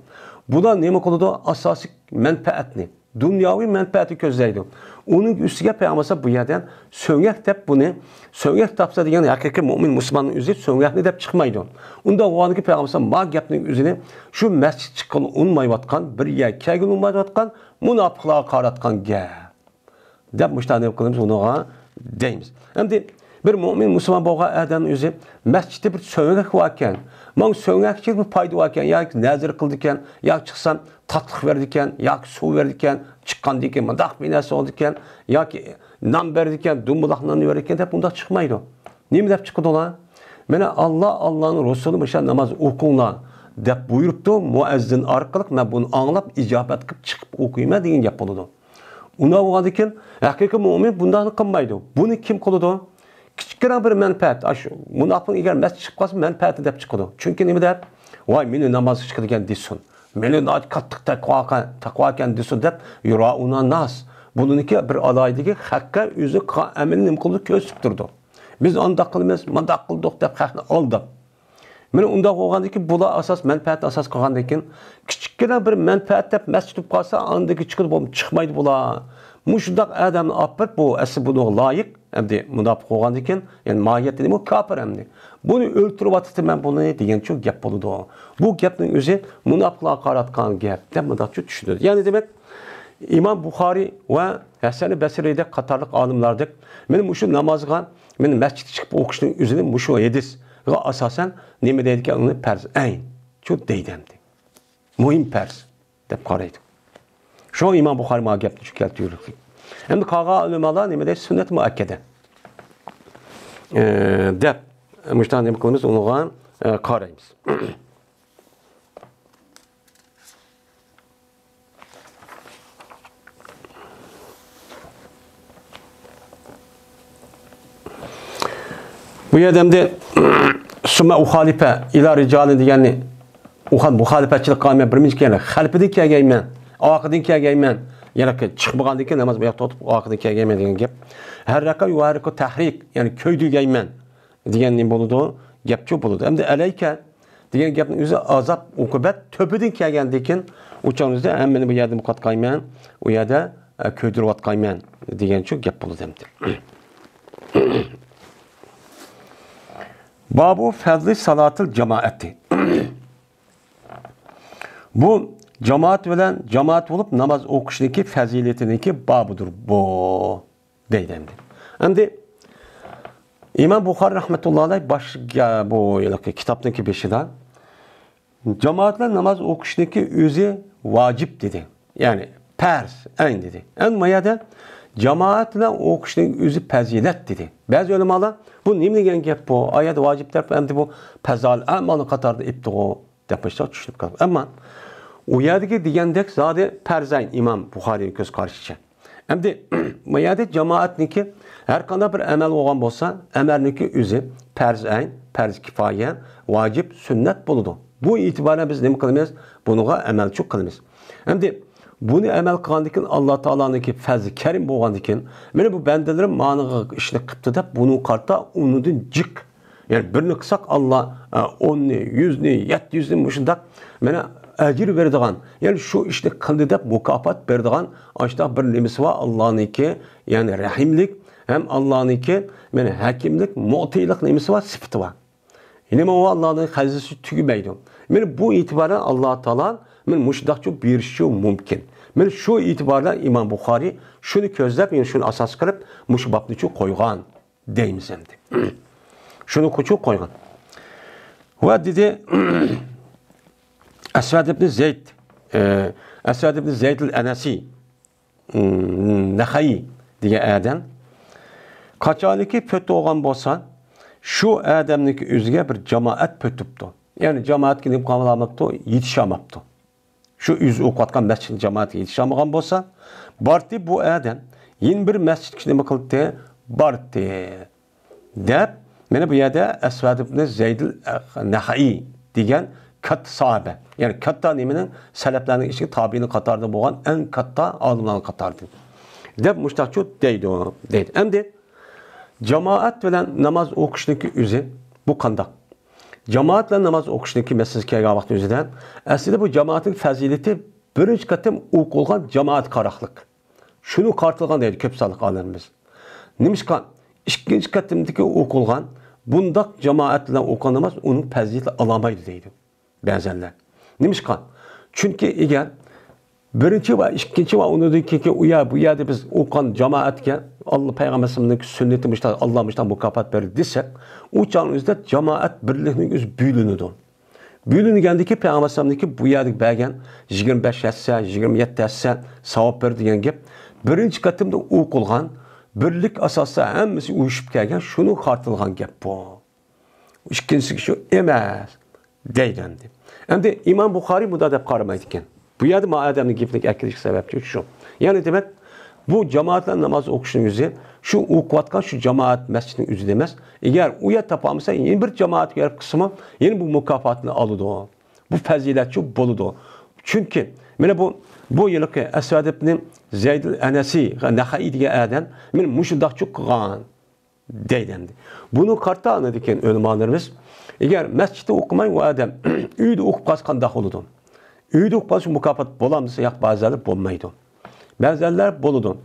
Bular nima qiladi? Asosiy manfaatni, dunyoviy manfaatni ko'zlaydi. Uning ustiga Peygamber bu yerdan so'ngak deb buni so'ngak topsa degan haqiqiy mu'min musulmonning o'zi so'ngakni deb chiqmaydi. Unda o'g'aniki Peygamber ma gapning o'zini shu masjid chiqqan unmayotgan, birga kelgan unmayotgan munofiqlarga qaratgan gap deb mushtanib qilamiz unaga deymiz. Endi bir mu'min musulmon bo'lgan odam o'zi masjidda bir so'ngak varken, men so'ngakchilik bir foyda varken, yoki nazar qildi ekan, yoki chiqsam tatliq berdi ekan, yoki suv berdi ekan, chiqqandan keyin mundaq bir narsa oldi ekan, yoki non berdi ekan, dumbuloq non berdi ekan deb bunda chiqmaydi. Nima deb chiqadi ular? Mana Allohning Rasuli o'sha namoz o'qinglar deb buyuribdi, muazzin orqali men buni anglab ijobat qilib chiqib o'qiyman degan gap bo'ladi. Una bo'lgandan haqiqiy mu'min bundan qilmaydi. Buni kim qiladi? Kichkina bir manfaat. Shu munofiq agar masjid chiqib qolsa manfaati deb chiqadi. Chunki nima deb? Voy meni namoz chiqadigan desin. Meni qattiq taqvo ekan desin deb yurauna nas. bununki bir alaydagi hakka o'zi amalni nima qildi ko'rsatib turdi. Biz undaq qilamiz, mundaq qildik deb haqni oldik. Mana undaq bo'lgandan keyin bular asos manfaat asos qilgandan keyin kichikgina bir manfaat deb masjid bo'lib qolsa, andagi chiqib chiqmaydi bular. Mushundaq odamni olib bu asli bunga loyiq, endi munofiq bo'lgandan keyin, ya'ni mohiyatda nima kofir endi. Buni o'ltiryapti men buni degan chu gap bo'ladi. Bu gapning o'zi munofiqlarga qaratgan gap deb mundaqcha tushunadi. Ya'ni demak İmam Buxoriy va Hasan Basriydek qatorliq olimlardek men shu namozga men masjidga chiqib o'qishning o'zini shu hadisga asosan nima deydi ekan, uni farz ayn shu deydi. Muhim farz deb qaraydi. Shu İmam Buxoriy ma gapni shu keltirdi. Endi qolgan ulamolar nima deydi? Sunnat muakkada. Deb müştan nima qilamiz, unga qaraymiz. Bu yerdemde sümme uhalife ila ricalin degani muhalifetçilik qilmayman, birinchi kelgan xalfidan kelganman, oqidan kelganman, yana chiqmagandan keyin namoz buyoqda o'tib oqidan kelganman degan gap. Har raqam yuqoriga tahrik, ya'ni ko'ydirganman degan nima bo'ladi? Gapchi bo'ladi. Endi alayka degan gapning o'zi azob uqubat to'pidan kelgandan keyin o'changizda hammani bu yerda muqatqayman, u yerda ko'ydirayotganman degan chu gap bo'ladi endi. Babu fazli salatil cemaati. Bu cemaat bilen cemaat olup namaz okuşundaki faziletindeki babudur bu deydendi. Şimdi İmam Buxari rahmetullahi aleyh başka bu kitaptaki beşiden cemaatle namaz okuşundaki özü vacip dedi. Yani pers en dedi. En mayada cemaatle okuşundaki özü fazilet dedi. Bazı ulemalar bu nima degan gap bu? Oyat vojiblar endi bu pazal amalni qatorida ipti o debishlar tushunib qoldi. Ammo u yerdagi degandek zodi farzayn Imom Buxoriy ko'z qarishicha. Endi bu yerda jamoatniki har qanday bir amal bo'lgan bo'lsa, amalniki o'zi farzayn, farz kifoya, vojib, sunnat bo'ladi. Bu e'tiboran biz nima qilamiz? Bunga amalchi qilamiz. Endi bunu amal qilgandan keyin Alloh taoloning fazli karim bo'lgandan keyin mana bu bandalarim maniga ishni qilibdi deb buni qarta unidan jiq. Ya'ni birini qilsak Alloh 10 ni, 100 ni, 700 ni shunday mana ajr beradigan, ya'ni shu ishni qildi deb mukofot beradigan ashta bir nimasi va Allohniki, ya'ni rahimlik ham Allohniki, mana hakimlik, mu'tiylik nimasi va sifati va. Nima va Allohning xazisi tugamaydi. Mana bu e'tiboran Alloh taolo men mushdoqcha berishi mumkin. Men shu e'tibordan İmam Buxoriy shuni ko'zlab, ya'ni shuni asos qilib, mush babni chu qo'ygan deymiz endi. Shuni qo'yib qo'ygan. Va dedi Asvad ibn Zayd, Asvad ibn Zayd al-Anasi, Naxai degan adam qachoniki pöt olgan bo'lsa, shu odamniki o'ziga bir jamoat pötibdi. Ya'ni jamoatga nima qilmoqda, yetishmabdi. Şu yüz okutkan mescid cemaati yetişamagan bolsa, barti bu adam yeni bir mescid kişi nima qildi? Barti deb, meni bu yerda Asvad ibn Zayd al-Naxai degan katta sahabe. Yani katta nimenin salaflarning ichiga tabiinin qatorida bo'lgan en katta olimlarning qatorida. Deb mushtaqchu deydi. Endi jamoat bilan namoz o'qishniki o'zi bu qanday? Cemaatle namaz okuşundaki meselesi kelgan vaqt o'zidan aslida bu cemaatin fazileti birinchi qatim o'qilgan cemaat qaraqlik. Shuni qartilgan deydi ko'p sonli olimlarimiz. Nimishqa ikkinchi qatimdagi o'qilgan bundaq cemaat bilan o'qigan namoz uning fazilati alamaydi deydi ba'zanlar. Nimishqa? Chunki agar birinchi va ikkinchi va unidagi u yerda biz o'qigan cemaatga Allah Peygamberimizin sünneti müştah, Allah müştah mukafat verir desek, o çağınızda cemaat birliğinin öz büyülünüdür. Büyülünügendeki Peygamberimizin bu yerdik belgen 25 etse, 27 etse savap verdi diyen gep. Birinci katımda okulgan, birlik asasda hemmesi uyuşup gelgen, şunu kartılgan gep bu. İkincisi şu emez deydendi. Hem de İmam Buxari bu da dep qaramaydiken. Bu yerdə ma'adəmnin giflik əkiliş səbəbçi şu. Yəni demək, bu cemaatlə namaz okuşunun üzü, şu uqvatqan şu cemaat məscidin üzü deməz. Eğer uya tapamısa yeni bir cemaat görüb kısmı, yeni bu mükafatını alıdı o. Bu fəzilətçi boludu. Çünkü mana bu yılki Asad ibn Zeyd el-Anasi Nahai degan adam men mushundaqchi qilgan deydi. Bunu karta anladı ki ölümanlarımız. Eğer mescitte okumayın o adam uyda okup kalsa qandaq oludu. Uyda okup kalsa mukafat bolamızsa yak bazıları bolmaydı. Bazılar boludu.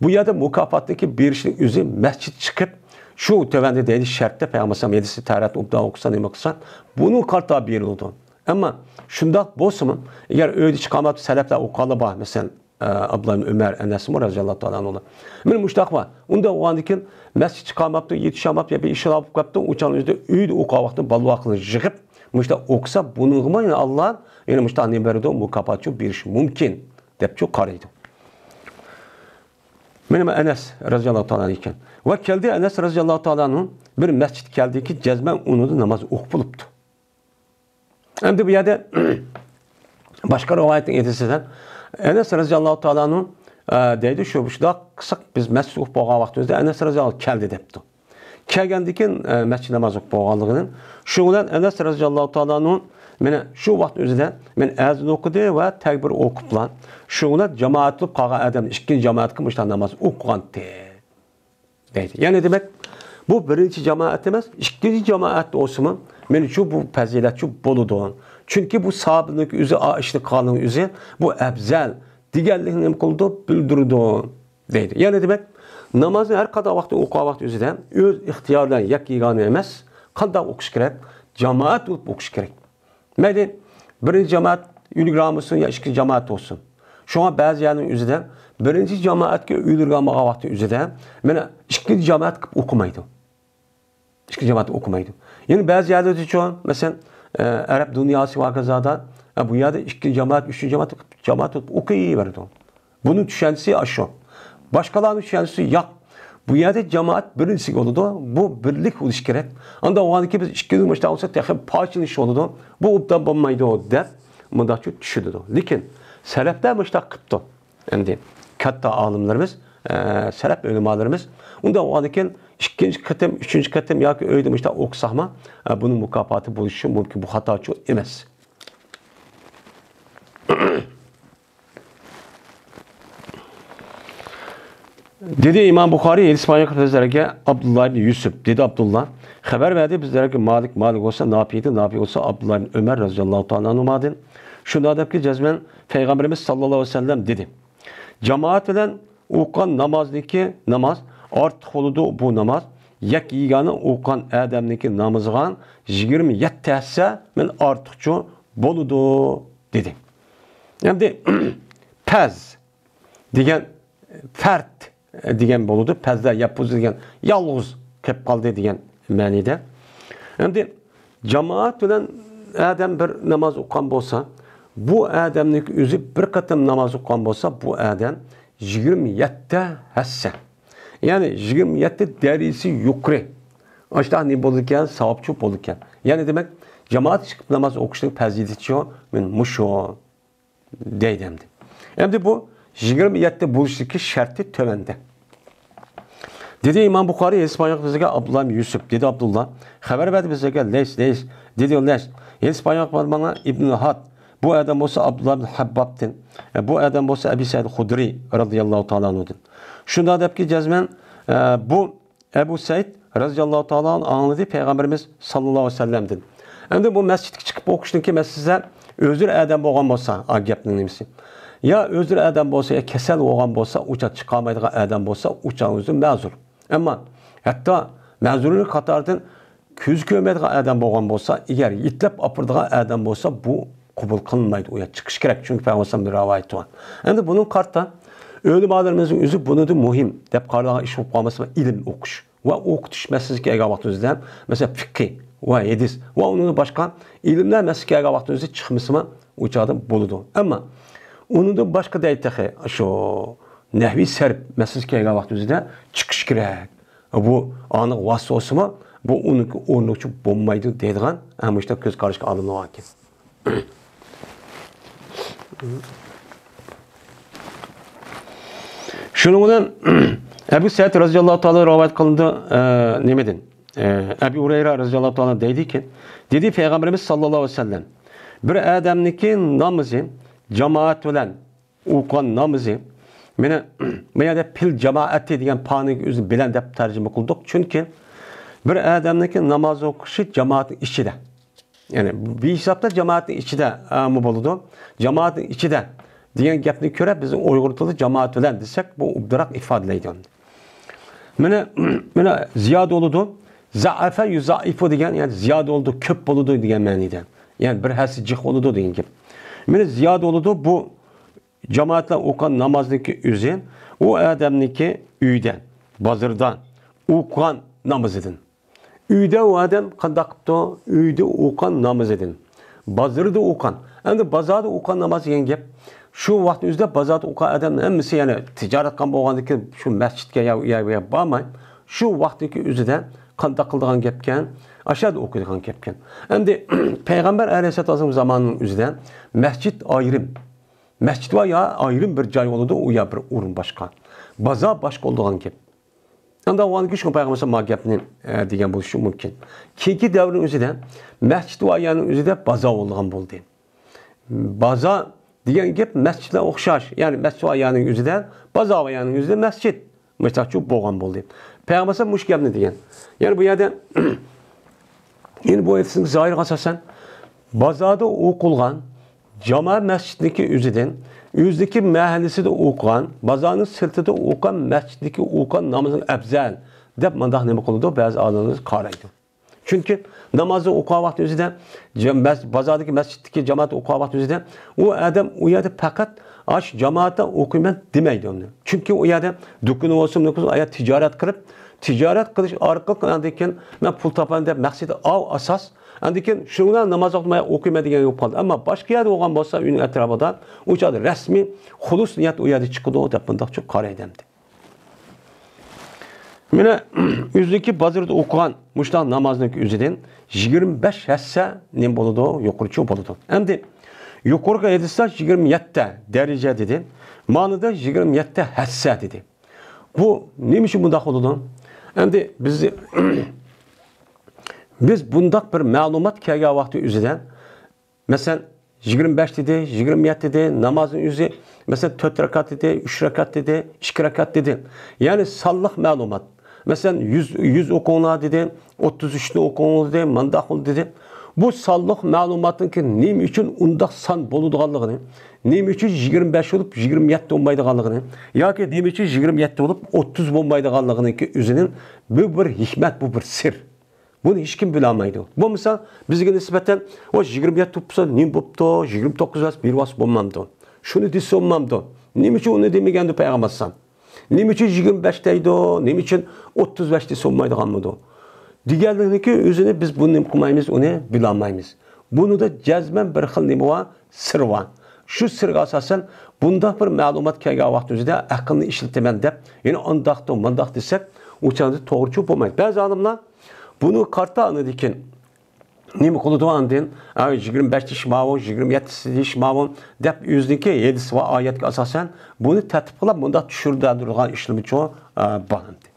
Bu yada mukafattaki bir işin üzü mescit çıkıp şu tövende deydi şartta Peygamber yedisi tarat ubda okusan emaksan bunu karta bir oldu. Ama şundaq bolsun eğer öyle çıkamat selefler okalı bah mesela Abdullah Ömer Enes radhiyallahu ta'ala anhu. Men muştaq var. Unda oğandikin mescid çıkamaptı, yetişamaptı ya bir iş alıp kaptı, uçan üzde uydu oqa vaqtı balı vaqtını jığıp muştaq okusa bununğuma yani Allah yani muştaq ne berdi mukafat bir iş mümkün dep çok qaraydı. Benim Enes radhiyallahu ta'ala iken ve geldi Enes radhiyallahu ta'ala'nın bir mescid geldi ki cezmen unudu namaz okupuluptu. Hem de bu yerde başka rivayetin edilseden Enes radhiyallahu ta'ala'nın deydi şu qısıq biz mescid okup bolğan vaqtımızda Enes radhiyallahu keldi depdi. Kelgendikin mescid namaz okup bolğanlığının şu bilan Enes radhiyallahu ta'ala'nın meni şu vaqt özüde men azan okudu ve tekbir okuplan. Şu bilan cemaat qilib qolgan adam ikkinchi cemaat qilib namaz o'qigan deydi. Yani demek bu birinci cemaat emas, ikkinchi cemaat olsun. Men şu bu fazilat şu boludu. Çünkü bu sahabenin üzü aişli kanun üzü bu ebzel diğerliğini ne kıldı bildirdi deydi. Yani demek namazı her kadar vakti okuğa vakti üzüden öz ihtiyardan yak yegane emas, qanday okuş gerek, cemaat okuş gerek. Meyli birinci cemaat ülgramısın ya ikkinchi cemaat olsun. Şuna bazı yerlerin üzüden birinci cemaatga ülgramığa vakti üzüden mena ikkinchi cemaat okumaydı. İkinci cemaat okumaydı. Yani bazı yerlerde şu mesela Arap dünyası vakazada bu yerde ikinci cemaat, üçüncü cemaat okuyuverdi. Bunun düşüncesi aşağı. Başkalarının düşüncesi yok. Bu yerde cemaat birincisi oldu. Bu birlik oluş gerek. Anda o andaki biz ikinci maçta olsa tekrar parçalış oldu. Bu uptan bulmaydı o der. Mındak çok düşürdü. Lakin selefler maçta kıptı. Şimdi katta alimlerimiz, selef ölümalarımız. Onda o andaki ikinci kıtım, üçüncü kıtım ya ki öyle işte okusama bunun mukafatı buluşu mümkün. Bu hata çok emez. Dedi İmam Bukhari İspanya Hazretleri Abdullah ibn Yusuf dedi Abdullah haber verdi bizlere ki Malik olsa Nafi olsa Abdullah ibn Ömer radıyallahu ta'ala anhumadın. Şunda da ki cezmen Peygamberimiz sallallahu aleyhi ve sellem dedi. Cemaat bilen okuyan namazdaki namaz artık oldu bu namaz. Yak yigani okuyan adamdaki namazgan 27 esse men artıkçı boludu dedi. Yani pez diyen fert diyen boludu. Pezler yapız diyen yalnız kep kaldı diyen manide. Şimdi cemaat bilen adam bir namaz okuyan bolsa bu adamın özü bir katım namaz okuyan bolsa bu adam 27 hesse. Yani 27 derisi yukarı. İşte ne bolurken savapçı bolurken. Yani demek cemaat çıkıp namaz okuşluk peziditiyor men muşo deydemdi. Hem bu 27 buluştaki şartı tövende. Dedi İmam Bukhari İspanyol bize Abdullah ibn Yusuf dedi Abdullah haber verdi bize leys dedi leys İspanyol bana İbn Had bu adam olsa Abdullah ibn Habbab'tin bu adam olsa Ebu Said Hudri radıyallahu ta'ala anhu'dun. Şunda da ki cezmen bu Ebu Said radıyallahu ta'ala anladı Peygamberimiz sallallahu aleyhi ve sellem'din. Hem de bu mescid çıkıp okuştun ki size özür adam boğan olsa agapның nemesi. Ya özür adam olsa ya kesel boğan olsa uça çıkamaydığı adam olsa uçan özür mazur. Ama hatta mazurun katardan küz kömediği adam boğan olsa eğer yitlep apırdığı adam olsa bu kabul kılınmaydı. O ya çıkış gerek çünkü Peygamber'in bir rivayeti var. Hem de bunun kartta ölüm adamımızın özü bunu da mühim. Dep karlağa iş okuması ilim okuş. Ve okutuş meselesi ega vaxtınızda mesela fikih ve hadis ve onun başka ilimler meselesi ega vaxtınızda çıkması uçadan boludu. Ama onun da başka deyteği şu nehvi serb meselesi ega vaxtınızda çıkış gerek. Bu anı vasıf olsa bu onun için bulmaydı deydiğin ama işte göz karışık alımlı vakit. Şunun Ebu Said radıyallahu ta'ala rivayet kılındı nemedin. Ebu Hureyre radıyallahu ta'ala dedi ki dedi Peygamberimiz sallallahu aleyhi ve sellem bir adamniki namazı cemaat bilen o'qigan namozi meni bu yerda pil jamoati degan paniga o'zi bilan deb tarjima qildik. Chunki bir odamniki namoz o'qishi jamoatning ichida. Ya'ni bu hisobda jamoatning ichida mu bo'ladi. Jamoatning ichida degan gapni ko'ra biz Uyg'ur tilida jamoat bilan desak bu obdiroq ifodalaydi. Mana ziyod bo'ladi. Za'afa yuzaifu degan, ya'ni ziyod bo'ldi, ko'p bo'ladi degan ma'noda. Ya'ni bir hasi jiq bo'ladi degan gap. Mana ziyod bo'ladi bu jamoatlar o'qigan namozniki o'zi, u odamniki uyda, bozordan o'qigan namozidan. Uyda u odam qanday qilibdi? Uyda o'qigan namozidan. Bozorda o'qigan. Endi bozorda o'qigan namoz degan gap shu vaqt o'zida bozorda o'qigan odamning hammasi, ya'ni tijorat qilgan bo'lgandan keyin shu masjidga ya bormay, shu vaqtdagi o'zida qanday qiladigan gapkan, ashada o'qiydigan gapkan. Endi payg'ambar alayhisolom zamonining o'zida masjid ayrim. Masjid va ya ayrim bir joy bo'ladi, u ya bir o'rin boshqa. Bozor boshqa bo'ladigan gap. Endi avvalgi shu payg'ambar ma gapni degan bo'lishi mumkin. Keyingi davrning o'zida masjid va yaning o'zida bozor bo'lgan bo'ldi. Bozor degan gap masjidga o'xshash. Ya'ni masjid va yaning o'zida, bozor va yaning o'zida masjid mustaqil bo'lgan bo'ldi. Payg'ambar mush gapni degan. Ya'ni bu yerda endi bu aytsin zohirga asosan bozorda o'qilgan jamoat masjidniki o'zidan o'zdagi mahallesida o'qigan, bozorning sirtida o'qigan masjidniki o'qigan namozning afzal deb mendaq nima qiladi? Ba'zi olimlar qaraydi. Chunki namozni o'qigan vaqt o'zida bozordagi masjiddagi jamoat o'qigan vaqt o'zida u odam u yerda faqat ash jamoatda o'qiyman demaydi uni. Chunki u yerda do'kon bo'lsin, ayat tijorat qilish orqali andikin men pul topaman deb maqsadi asos. Andikin shundan namoz o'qiyman degan yo'q qoldi. Ammo boshqa yerda o'qigan bo'lsa, uning atrofida o'chadi rasmiy xulus niyat u yerda chiqadi deb bundoqcha qaraydi. Mana o'ziki bozorda o'qigan mushtan namozning o'zidan 25 hassa nim bo'ladi, yuqorichi bo'ladi. Endi yuqoriga aytsa 27 daraja dedi. Ma'noda 27 hassa dedi. Bu nima uchun bunday bo'ladi? Endi biz bundaq bir ma'lumot kelgan vaqti o'zidan masalan 25 dedi, 27 dedi, namozning o'zi masalan 4 rakat dedi, 3 rakat dedi, 2 rakat dedi. Ya'ni sonliq ma'lumot. Masalan 100 o'qinglar dedi, 33 ni o'qinglar dedi, mandaq dedi. Bu sonliq ma'lumotniki nima uchun undaq son bo'ladiganligini, nima uchun 25 bo'lib 27 bo'lmaydiganligini yoki nima uchun 27 bo'lib 30 bo'lmaydiganligini o'zining bu bir hikmat, bu bir sir. Bunu hiç kim bilemaydı. Bu misal bizge nispeten o 27 tutsa nim boptu, 29 vas bir vas bulmamdı. Şunu disse olmamdı. Nim için onu demegende peygambersan. Nim için 25'teydi, nim için 35 disse olmaydı kalmadı. Diğerlerinin ki özüne biz bunu nim kılmayız, onu bilemayız. Bunu da cezmen bir xil nim var, sır var. Şu sırga asasen bunda bir malumat kelgan vaqt o'zida aqlni ishlataman deb, ya'ni ondaqda, mandaq desek, o'chanda to'g'ri bo'lmaydi. Ba'zi olimlar bunu karta anladıkken nima qiladi andin 25 ish ma'lum 27 ish ma'lum deb o'zniki 7 va oyatga asosan buni tartib qilib bunda tushiradigan ishlar uchun bo'ladi.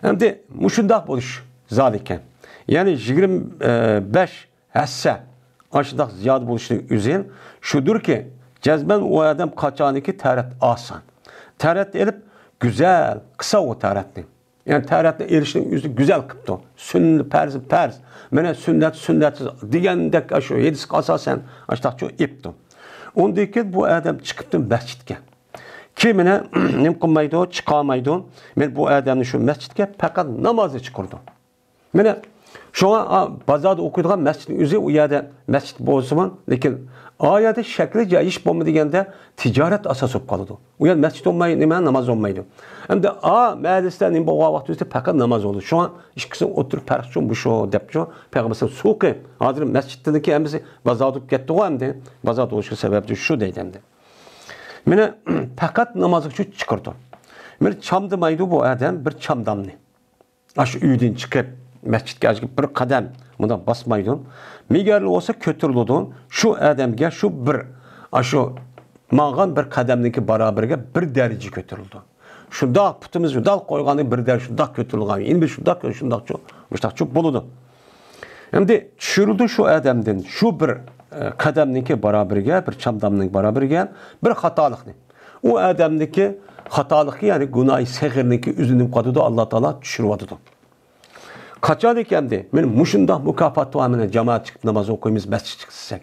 Endi mushundaq bo'lish zor ekan. Ya'ni 25 hassa ashundaq ziyod bo'lishning o'zi shudurki jazman u odam qachoniki tarat oson. Tarat elib güzel, qısa o taratni. Yani taratni erishning o'zi güzel qilibdi. Sunni farz. Mana sünnet degandek shu 7 asosan ashtaqcho epdi. Undan keyin bu odam chiqibdi masjidga. Kimini nim qilmaydi, chiqolmaydi. Men bu odamni shu masjidga faqat namozga chiqirdi. Mana shunga bozorda o'qiydigan masjidning o'zi u yerda masjid bo'lsin, lekin oyatda shakli jayish bo'lmadiganda tijorat asos bo'lib qoladi. U yer masjid olmaydi, nima namoz olmaydi. Endi majlisda nima bo'lgan vaqtda faqat namoz bo'ladi. Shunga ikkisi o'tirib farq bu shu debchi payg'ambar suqi hozir masjiddagi hamisi bozorda ketdi endi. Bozorda o'sha sababchi shu deydi endi. Meni faqat namoz uchun chiqirdi. Men chamdamaydi bu odam bir chamdamni. Shu uydan chiqib masjidga bir qadam bunda basmaydi. Megarli olsa ko'tariladi. Shu odamga shu bir shu ma'g'an bir qadamniki barobarga bir daraja ko'tarildi. Shunda putimiz dal qo'ygani bir daraja shunda ko'tarilgan. Endi shundaqcha bo'ladi. Endi tushirildi shu odamdan shu bir qadamniki barabariga, bir chamdamning barabariga bir xatolikni. O adamniki xatolikni, ya'ni gunohi sag'irniki uzunib qoldi, Alloh taolo tushiradi. Qachon ekandi? Men mushundoq mukofot va meni jamoat chiqib namoz o'qiymiz, masjid chiqsak.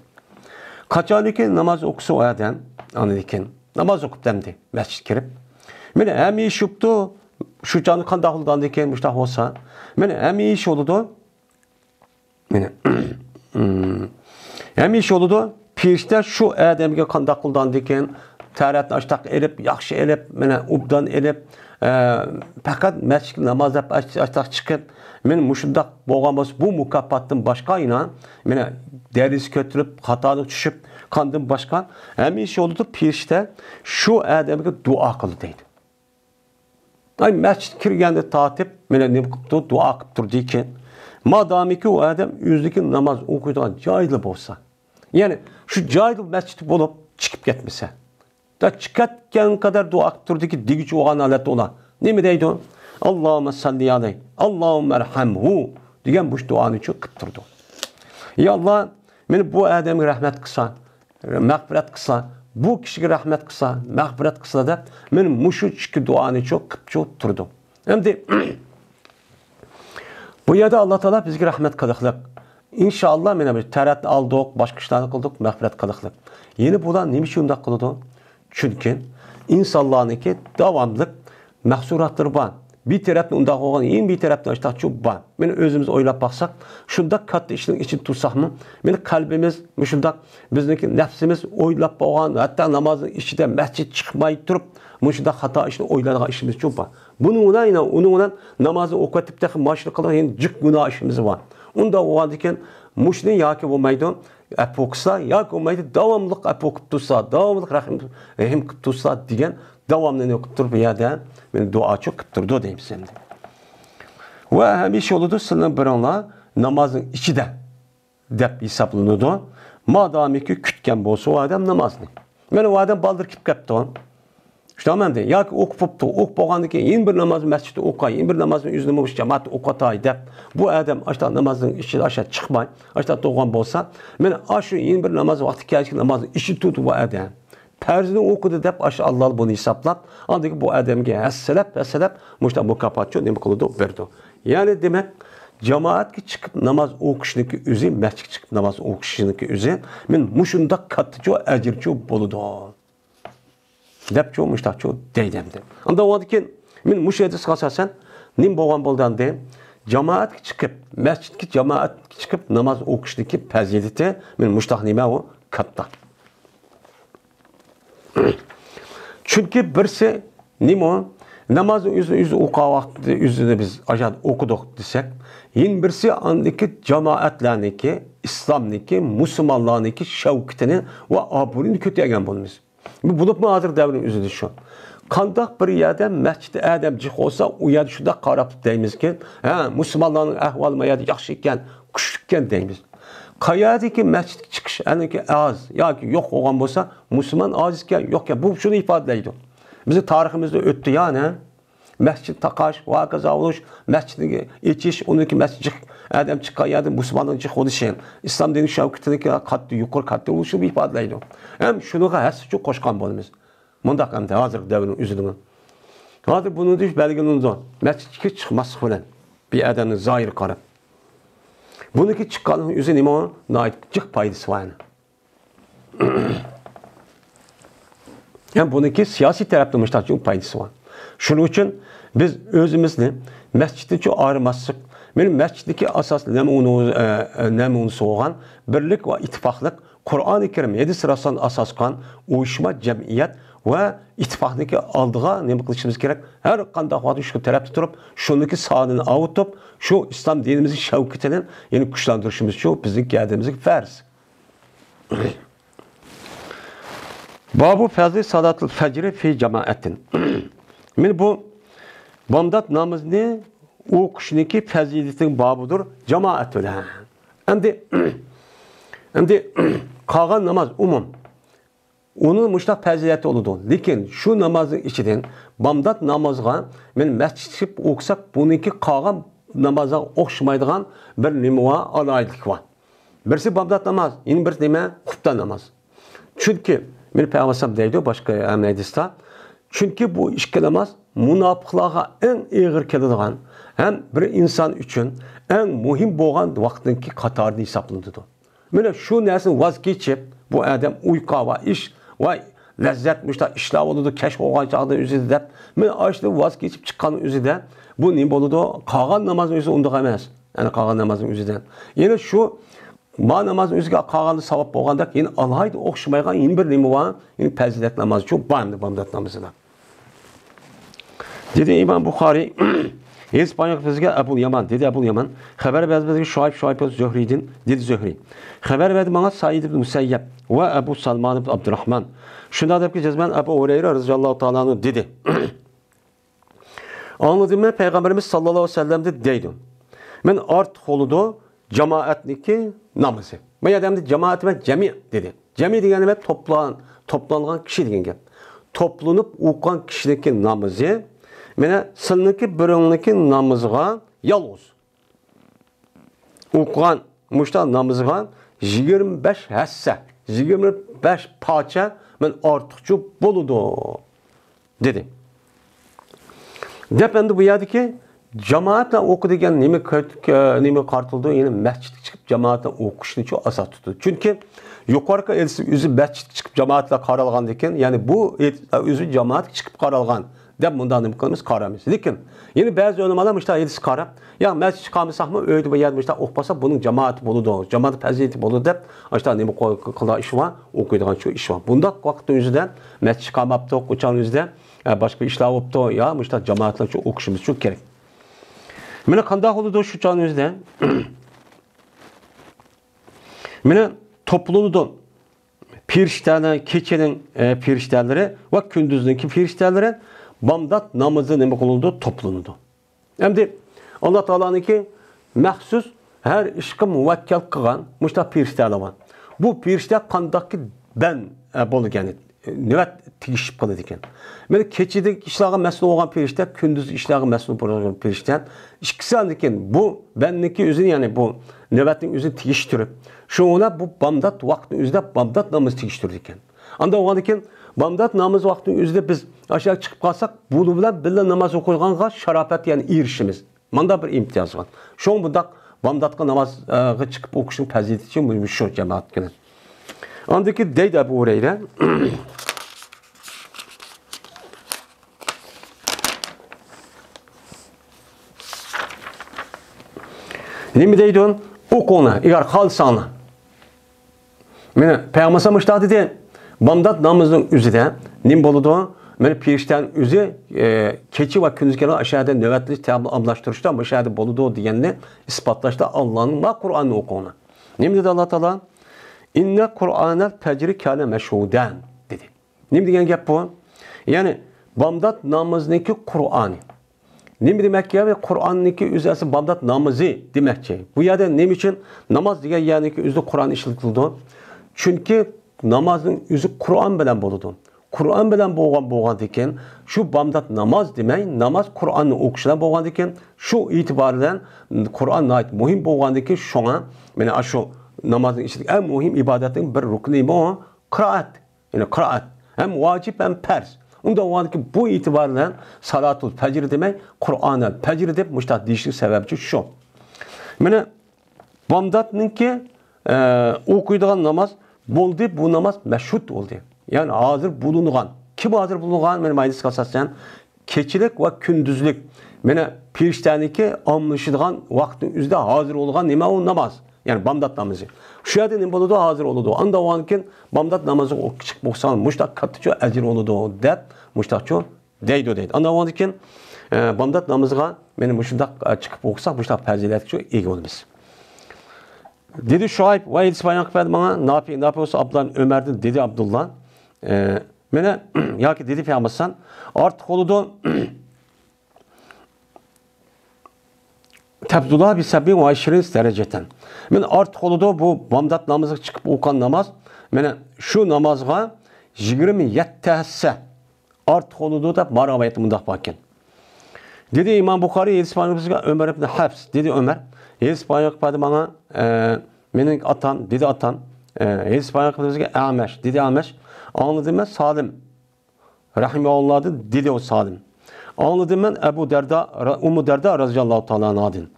Qachoniki namoz o'qisa o adam, anikin namoz o'qib demdi, masjid kirib. Meni ham ish yo'qdi, shu joni qanday qildan ekan, mushtaq bo'lsa, meni ham ish bo'ldi. Meni ham ish bo'ldi. Pirishda shu odamga qanday qildan ekan, taratni ashtaq elib, yaxshi elib, meni ubdan elib, faqat masjid namoz ashtaq chiqib, men mushundaq bo'lgan bo'lsa, bu mukofotdan boshqa ina, meni dariz ko'tirib, xatoni tushib, qandan boshqa ham ish bo'ldi. Pirishda shu odamga duo qildi deydi. Ay masjid kirganda tatib, meni nima qilibdi, duo qilib turdi ekan. Madamiki o adam o'zidagi namoz o'qiydigan joyli bo'lsa, ya'ni shu joyli masjid bo'lib chiqib ketmasa, da chiqatgan qadar duo qilib turdiki, degichi bo'lgan holatda ular nima deydi? Allohumma salli alayhi, Allohumma arhamhu degan bu duoni qilib turdi. Ya Alloh, meni bu odamga rahmat qilsa, mag'firat qilsa, bu kishiga rahmat qilsa, mag'firat qilsa deb, men mushu ikki duoni qilib turdi. Endi bu yerda Alloh taolo bizga rahmat qildiqlik. İnşallah mena bir taratni aldık, boshqa ishlarni qildik, mag'firat qildiqlik. Yeni bular nima uchun undaq qildi? Chunki insonlarniki davomli mahsulotlari bor. Bir tarafni undaq bo'lgan, eng bir tarafdan ishtaqchi bor. Men o'zimiz o'ylab baqsak, shundaq katta ishning ichida tursaqmi, meni qalbimiz shundaq, bizniki nafsimiz o'ylab bo'lgan, hatto namozning ichida masjid chiqmay turib, shundaq xato ishni o'yladigan ishimiz ko'p bor. Buni unan namozni o'qitib taqib mashina qilgan jiq gunoh ishimiz bor. Unda bo'lgan ekan, mushni yoki bo'lmaydi, apoqsa yoki bo'lmaydi, davomli apoqib tursa, davomli rahim qilib tursa degan davomli o'qib turib bu yerda men duochi qilib turdi deymiz endi. Va hamisha bo'ladi sizlar biringlar namozning ichida deb hisoblanadi. Madamiki kutgan bo'lsa o odam namozni. Meni o odam baldir kelib ketdi. Şutamamdi. Yoki o'qibdi, o'qib bo'lgandan keyin yana bir namoz masjidda o'qay, yana bir namozni o'zini mo'sh jamoat o'qatay deb bu odam ashta namozning ichidan ashta chiqmay, ashta to'g'on bo'lsa, men shu yana bir namoz vaqti kelgan namozni ichi tutib bu odam farzini o'qidi deb ashta Alloh buni hisoblab, andiki bu odamga hassalab mushta mukofotni nima qildi, berdi. Ya'ni demak, jamoatga chiqib namoz o'qishniki o'zi, masjidga chiqib namoz o'qishniki o'zi, men mushunda katta ajrchi bo'ladi. Dep çoğu müştahçı deydemdi. Anda o adı ki, men muş edis kasasen, nim boğan boldan deyim, cemaat çıkıp, mescidki cemaat çıkıp namaz okuştaki peziyeti, men müştah nime o katta. Çünkü birisi, nim o, namazın yüzü oka vakti, yüzünü biz ajan okuduk desek, yin birisi andaki cemaatlarniki, İslamniki, Müslümanlarniki şevkitini ve aburini kötü egen bulmuş. Bu bulup mu hazır devrin üzüldü şu. Kandak bir yerde mescid-i adamcık olsa o yerde şurada qarab deyimiz ki, Müslümanların ahvalma yerde yaxşı iken, kuşlukken deyimiz. Kayadaki mescid çıkış, ki az, ya ki yok olan olsa, Müslüman az iken, yok ya, bu şunu ifadeleydi. Bizim tarihimizde öttü yani, mescid takaş, vakaza oluş, mescid içiş, onunki mescid adam çıkayadı, Müslümanların çık oluşu. İslam dini şevketindeki katlı, yukarı katlı oluşu bir ifadeleydi. Hem şunu hepsi çok koşkan bolumuz. Mundaq hem de hazır devrin üzülümü. Hazır bunu düş belginin mescidki çıkması falan. Bir adamın zahir qarab. Bununki çıkanın üzün imanı nait cık paydası var. Yani bununki siyasi tarafta müştahçılık paydası var. Şunun için biz özümüzle mescidin çok ağrımazsık. Benim mesciddeki asas nemunusu olan birlik ve ittifaklık Kur'an-ı Kerim 7 sırasından asas kan uyuşma, cemiyet ve ittifakdaki aldığa ne kılışımız gerek. Her kandak vakti şu tarafta durup şundaki sağlığını avutup şu İslam dinimizin şevketinin yeni kuşlandırışımız şu bizim geldiğimiz farz. Babu fazli salatul fecri fi cemaatin. Men bu bamdat namazını o kuşniki faziletin babudur cemaat öyle. Endi qalğan namaz umum. Onun müştaq fazileti oldu. Lekin şu namazın içinden bamdat namazga men mescid çıkıp okusak bununki qalğan namaza oxşamaydigan bir nima alaylık var. Birisi bamdat namaz, yine birisi nima? Xufta namaz. Çünkü men Peygamber deydi başka hadisda. Çünkü bu ikki namaz munofiqlarga eng og'ir keladigan, hem bir inson uchun eng muhim bo'lgan vaqtdagi qatorida hisoblanadi. Mana shu narsani voz kechib, bu odam uyqu va ish va lazzat mushta ishlar bo'ladi, kashf bo'lgan chog'da o'zida deb, men ashni voz kechib chiqqan o'zida bu nima bo'ladi? Qolgan namoz o'zi undoq emas. Ya'ni qolgan namozning o'zidan. Yana shu ma namazın o'ziga qolganda savob bo'lganda, yine alayda o'xshamaygan yine bir nima bor, yine fazilat namozi çok bandi bamdat namozida. Dedi İmam Buxoriy, İspanyol bizga Abu Yaman, dedi Abu Yaman, xabar berdi bizga Şuayb Zuhriy'din, dedi Zuhriy. Xabar berdi bana Said ibn Musayyab ve Abu Salman ibn Abdurrahman. Şunda debki cezmen Abu Hureyre radhiyallahu ta'ala anhu dedi. Anladım ben Peygamberimiz sallallahu aleyhi ve sellem de deydim. Men art holudu cemaatniki namazı. Bu adamda cemaat ve cemi dedi. Cemi degani hep toplangan kişi degan gap. Toplanıp o'qigan kişideki namazı, mena silniki biringniki namazga yolg'iz. O'qigan mushta namazga 25 hassa, 25 parça men ortiqcha bo'ladi dedi. Dep endi bu yerdeki cemaatle oku degan nima qartildi, ya'ni masjidga chiqib cemaatla o'qishni cho asos tutdi. Chunki yuqorqi o'zi masjidga chiqib cemaatla qaralgan ekan, ya'ni bu o'zi cemaatga chiqib qaralgan deb bundan nima qilamiz, qaramiz. Lekin ya'ni ba'zi ulamolar mushta hadis qarab, ya masjid chiqamsaqmi, uyda bu yerda mushta o'qpasa buning jamoati bo'ladi, jamoat fazilati bo'ladi deb, mushta nima qilgan ish va o'qiydigan shu ish va. Bunda vaqt o'zida masjid chiqamabdi, o'quvchilar o'zida boshqa ishlar bo'libdi, ya mushta jamoatlar shu o'qishimiz shu kerak. Mene qanday bo'ladi shu chog'ning o'zida? Mene to'planadi firishtalar, kechaning firishtalari va kunduzning firishtalari bamdat namozi nima qiladi? To'planadi. Endi Alloh taolaniki maxsus har ishga muvakkal qilgan mushta firishtalar bor. Bu firishta qandaqki ben bo'lgan navbat tegishib qiladi ekan. Meni kechidagi ishlarga mas'ul bo'lgan firishta, kunduz ishlarga mas'ul bo'lgan firishta, ikkisidan ekan bu benniki o'zini, ya'ni bu navbatning o'zini tegishtirib, shuna bu bamdat vaqtning o'zida bamdat namoz tegishtirdi ekan. Anda o'g'an ekan, bamdat namoz vaqtining o'zida biz aşağı chiqib qolsak, bu bilan birga namoz o'qiganga sharofat, ya'ni erishimiz. Manda bir imtiyoz bor. Shu bundaq bamdatga namozga chiqib o'qishning fazilati uchun shu jamoat kelar. Andaki deydi Abu Hureyre. Nima deydi on? O'qona, agar qalsana. Meni Peygamber mushta dedi, bamdat namozining o'zida nim bo'ladi? Meni firishtaning o'zi kecha va kunduzga aşağıda navbatli ta'minlashtirishda mushada bo'ladi deganni isbotlashda Allohning va Qur'onni o'qona. Nima dedi Alloh taolo? İnne Kur'an'el fecri kâne meşhuden dedi. Ne degan gap bu? Yani bamdat namazındaki Kur'an'ı. Ne demek ya? Kur'an'daki üzerisi bamdat namazı demekçi. Bu yerde ne için? Namaz diye yani ki üzeri Kur'an işletildi. Çünkü namazın üzeri Kur'an bilen buludu. Kur'an bilen boğan diken şu bamdat namaz demeyi, namaz Kur'an'ı okuşuna boğan diken şu itibariyle Kur'an'a ait muhim boğan diken şuna, yani şu namazın içinde en muhim ibadetin bir rukni bu kıraat. Yani kıraat. Hem vacip hem pers. Onda var ki bu itibarla salatul fecr demek Kur'an'a fecr deyip müştah deyişlik sebepçi şu. Yani bamdatın ki okuyduğun namaz buldu, bu namaz meşhut oldu. Yani hazır bulunulan. Kim hazır bulunulan? Benim aynısı kasasen keçilik ve kündüzlük. Yani pirişterniki anlaşılan vaktin üzerinde hazır olunan nime o namaz. Yani bamdat namazı. Şu yerde ne buludu? Hazır oludu. Anda o anken bamdat namazı çıkıp oksan müştak katıcı ecir oludu deyip müştakçı deydi. Anda o anken bamdat namazıga benim müştak çıkıp oksak müştak faziletçi iyi olmaz. Dedi Şuayb ve İsmail Akbel bana ne yapıyorsa Abdullah Ömer'den dedi Abdullah. Mene ya ki dedi Peygamber'san artık oludu Tebdullah bir sebbin ve aşirin dereceten. Men artık oludu bu bamdat namazı çıkıp okuyan namaz. Mene şu namazga 27 hisse artık oludu da maravayeti mundak bakken. Dedi İmam Bukhari İsmail Ömer ibn Hafs dedi Ömer. İsmail Akbel bana Mening atam, dedi atam, Yusuf Peygamber'e Ameş, dedi Ameş. Anladım ben Salim. Rahimahullah dedi o Salim. Anladım ben Ebu Derda, Ummu Derda radıyallahu ta'ala anh'ın.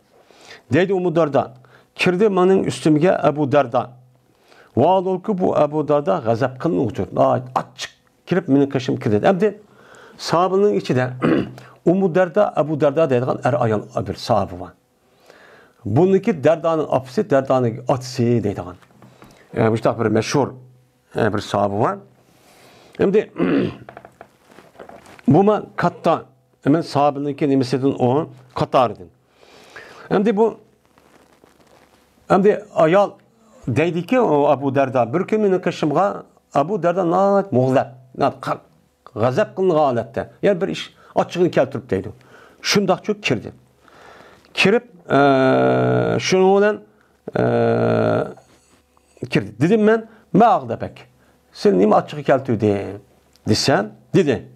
Dedi Ummu Derda. Kirdi benim üstümge Ebu Derda. Vaad ol ki bu Ebu Derda gazap kılını uçur. Açık kirip benim kaşım kirdi. Hem de sahabının içi de Ummu Derda, Ebu Derda dediğin ayol bir sahabı var. Bununki Derda'nın apisi, Derda'nın atısı dediğin. Bu işte bir meşhur bir sahabı var. Hem de bu ma katta hemen sahabınınki nimesedin o Katar'dın. Hem de bu hem de ayol deydi ki o Ebu Derda bir gün benim kaşımga Ebu Derda nayet muğlab, gazap kılın halette. Yani bir iş açığını keltirip deydi. Şundak çok kirdi. Kirip şunu olan kirdi. Dedim ben mağdabek. Sen neyim açığı keltirdi? Desem dedi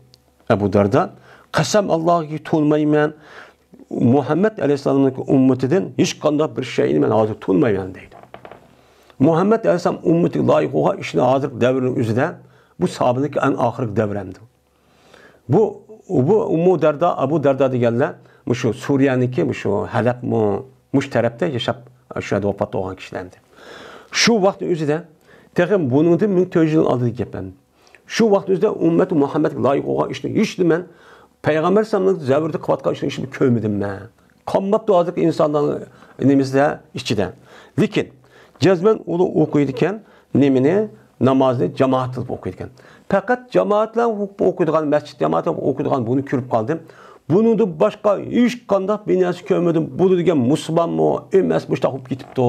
Ebu Derda. Kasem Allah'ı tutmayayım Muhammed Aleyhisselam'ın ümmetinden hiç kanda bir şeyini ben hazır tutmayayım deydi. Muhammed Aleyhisselam ümmeti layık oğa işine hazır devrinin üzerinden bu sahabındaki en ahırlık devremdi. Bu Ummu Derda, Ebu Derda diyenler şu Suriye'ninki, şu Halep muş tarafta yaşap aşağıda vefat olan kişilerdi. Şu vaktin üzerinden tekim bunun da müntözünün adı gibi. Şu vaktin üzerinden ümmeti Muhammed layık oğa işine hiç demen Peygamber Sallallahu zevirde kıvatka işine hiç köymedim ben. Kanmap doğadık insanların elimizde işçiden. Lakin cezmen onu okuyurken nemini namazını cemaat kılıp okuyurken. Fakat cemaatle okuyduğun, mescid cemaatle okuyduğun bunu körüp kaldım. Bunu da başka hiç kandak binası köymedim. Bunu diyen Müslüman mı, emes müştak gitip de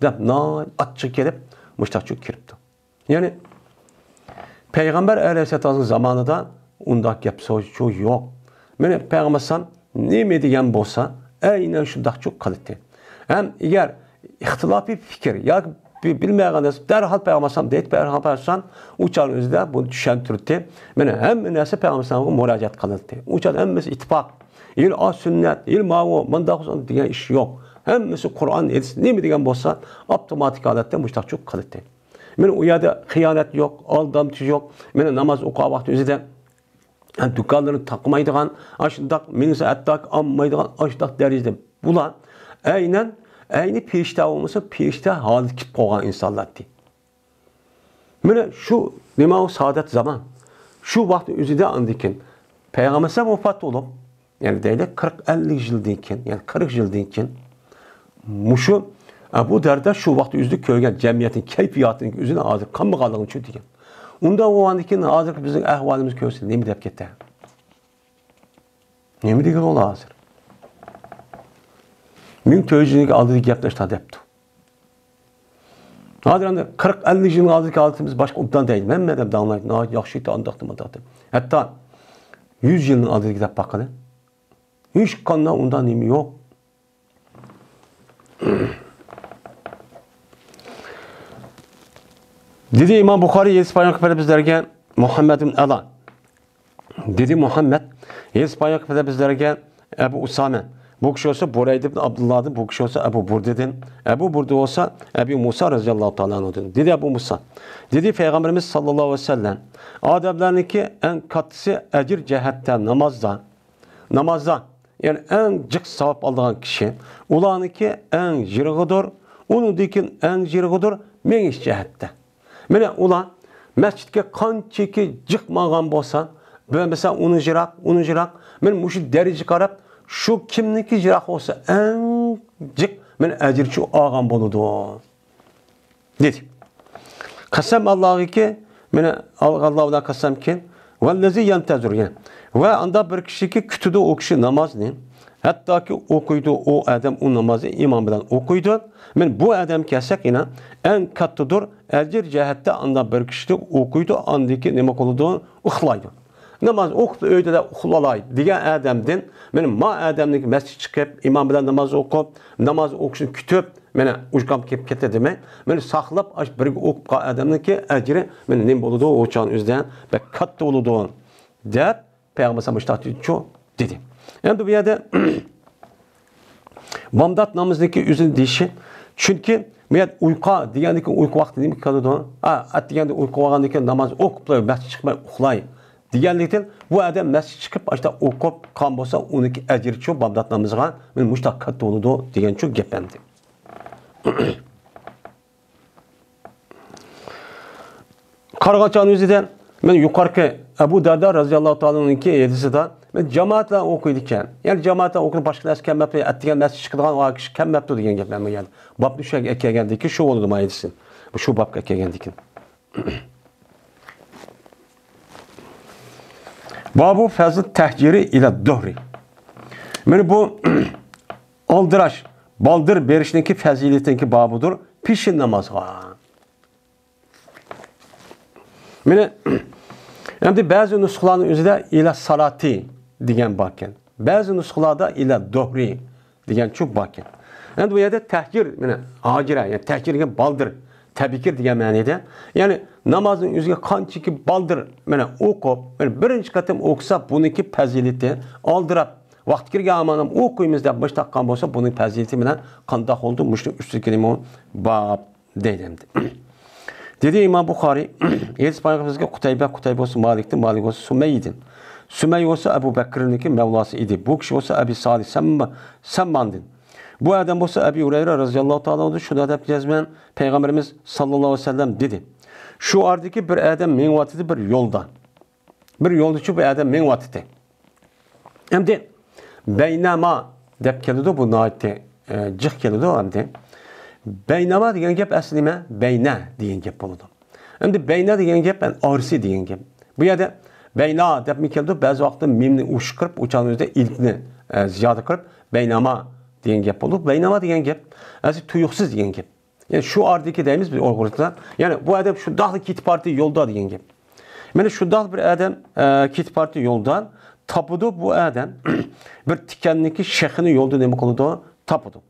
deyip açık gelip müştak çok kiripti. Yani Peygamber Aleyhisselam'ın zamanında ondak gap söz yok. Mene Peygamber Sallallahu ne mi diyen bolsa aynen şundak çok kalite. Hem eğer ihtilafi fikir ya bilmeyeniz derhal Peygamber Sallallahu deyip Peygamber Sallallahu uçan özde bu düşen türde mene hem nese Peygamber Sallallahu müracaat kıldı. Uçan hemmesi ittifak. Il sünnet, il mavu, mandak diye iş yok. Hemmesi Kur'an ne mi diyen bolsa otomatik adette müştak çok kalite. Mene uyada hıyanet yok, aldamçı yok. Mene namaz okuğa vakti özde yani dükkanlarını takmaydıgan, aşındak, minise ettak, ammaydıgan, aşındak derecede bulan, aynı pirişte olmasa pirişte halı kip koyan insanlar değil. Böyle şu, nima o saadet zaman, şu vakti üzüde andikin, Peygamber'e vefat olup, yani değil 40-50 yıl deyken, yani 40 yıl deyken, muşu, bu derdi şu vakti üzüde köygen cemiyetin, keyfiyatının üzerine ağzı, kan mı kaldığını çözdükken. Onda o andikin hazır bizim ahvalimiz körsün. Ne mi deyip gitti? Ne mi deyip ola hazır? Min töyücünük aldığı gepleşti deyipti. Hazır anda 40-50 yılın aldığı aldığımız başka obdan değil. Ben medem dağınlaydım. Yaxşıydı andaktım adaktım. Hatta 100 yılın aldığı kitap bakalım. Hiç kanına ondan nemi yok. Dedi İmam Bukhari Yezid Peygamber bizlerge Muhammed'in alan. Dedi Muhammed Yezid Peygamber bizlerge Ebu Usame. Bu kişi olsa Bureyde ibn Abdullah'dı. Bu kişi olsa Ebu Burde'din. Ebu Burde olsa Ebu Musa radıyallahu ta'ala anh'ın. Dedi Ebu Musa. Dedi Peygamberimiz sallallahu aleyhi ve sellem. Ademlerinki en katısı ecir cehetten namazda yani en cık sevap aldığın kişi. Ulanınki en jirgıdır. Onun dikin en jirgıdır. Meniş cehette. Mene ulan mescidke kançeki cıkmagan bolsa, ben mesela onu jirak, men muşu derece karab, şu kimniki jirak olsa en cık, men ecirçi ağam boludu. Dedi. Kasem Allah'ı ki, mene Allah'dan kasem ki, vellezi yentezur yani. Ve anda bir kişi ki kütüdü o kişi namaz ne? Hatta ki okuydu o adam o namazı imamdan okuydu. Men bu adam kesek yine en kattıdır. Ecir cehette anda bir kişi okuydu. Andaki ne makoludu? Uxlaydı. Namaz okudu öyle de uxlalaydı. Diye adamdan men ma adamdaki mescid çıkıp imamdan namaz okup namaz okuşun kütüp mene uçkam kep ketedi mi? Men saxlap aş bir okup adamdaki ecri men ne boludu o çağın üzden ve kattı oludu. Deyip Peygamber sallallahu dedi. Yani bu yerde Bamdat namazındaki üzün dişi çünkü Men uyku degandiki uyku vaqti nima qiladi? At deganda uyku olgandan keyin namoz o'qib, masjid chiqmay uxlay. Deganlikdan bu odam masjid chiqib, ashta o'qib qon bo'lsa, uniki ajri shu bomdod namozga men mushtaq katta bo'ladi degan shu gap endi. Qarg'achon o'zidan men yuqorqi Abu Darda roziyallohu ta'ala-ningki hadisida men jamoat bilan o'qiydi ekan. Ya'ni jamoat bilan o'qib boshqa narsa kelmabdi, atdigan masjid chiqadigan o kishi kelmabdi degan gap men yani. Bab shuga kelgandiki shu bo'ldi mayilsin. Bu shu babga kelgandiki. Babu fazl tahjiri ila duhri. Men bu aldirash, baldır berishniki fazilatinki babudur. Pishin namozga. Meni endi ba'zi nusxalarning o'zida ila salati degan bor ekan. Ba'zi nusxalarda ila duhri degan çok bor ekan. Endi bu yerda tahjir, mana hojira, ya'ni tahjirga baldir, tabikir degan ma'noda. Ya'ni namozning o'ziga qanchaki baldir mana o'qib, mana birinchi qatim o'qsa, buniki fazilati oldirab, vaqt kirgan amanam o'qiymiz deb bosh taqqan bo'lsa, buning fazilati bilan qanday oldu, mushni ustiga nima bab deydi. Dedi İmam Buxoriy, Yedis Peygamberimizga Qutayba olsa Malik'ti, Malik olsa Sümey'din. Sümey olsa Ebu Bekir'ninki Mevlası idi. Bu kişi olsa Ebi Salih Semmandin. Bu adam olsa Ebi Hureyre razıyallahu ta'ala oldu. Şunu da cezmen Peygamberimiz sallallahu aleyhi ve sellem dedi. Şu ardaki bir adam menvatidi bir yolda. Bir yolducu bir adam menvatidi. Hem de beynama dep keldi bu naite cık keldi o hem de. Beynama degan gap aslima beyna degan gap bo'ladi. Endi beyna degan gap orsi degan gap. Bu yerda beyna deb mi keldi? Ba'zi vaqtda mimni ushqirib, o'chani o'zida ilkni ziyoda qilib beynama degan gap bo'ldi. Beynama degan gap asli tuyuqsiz degan gap. Yani şu ardiki deymiz biz Uyg'urlar. Yani bu adam şu dağlı kit parti yolda degan gap. Mana şu dağlı bir adam kit parti yoldan tapudu bu adam bir tikanniki shexini yolda nima qildi? Tapudu.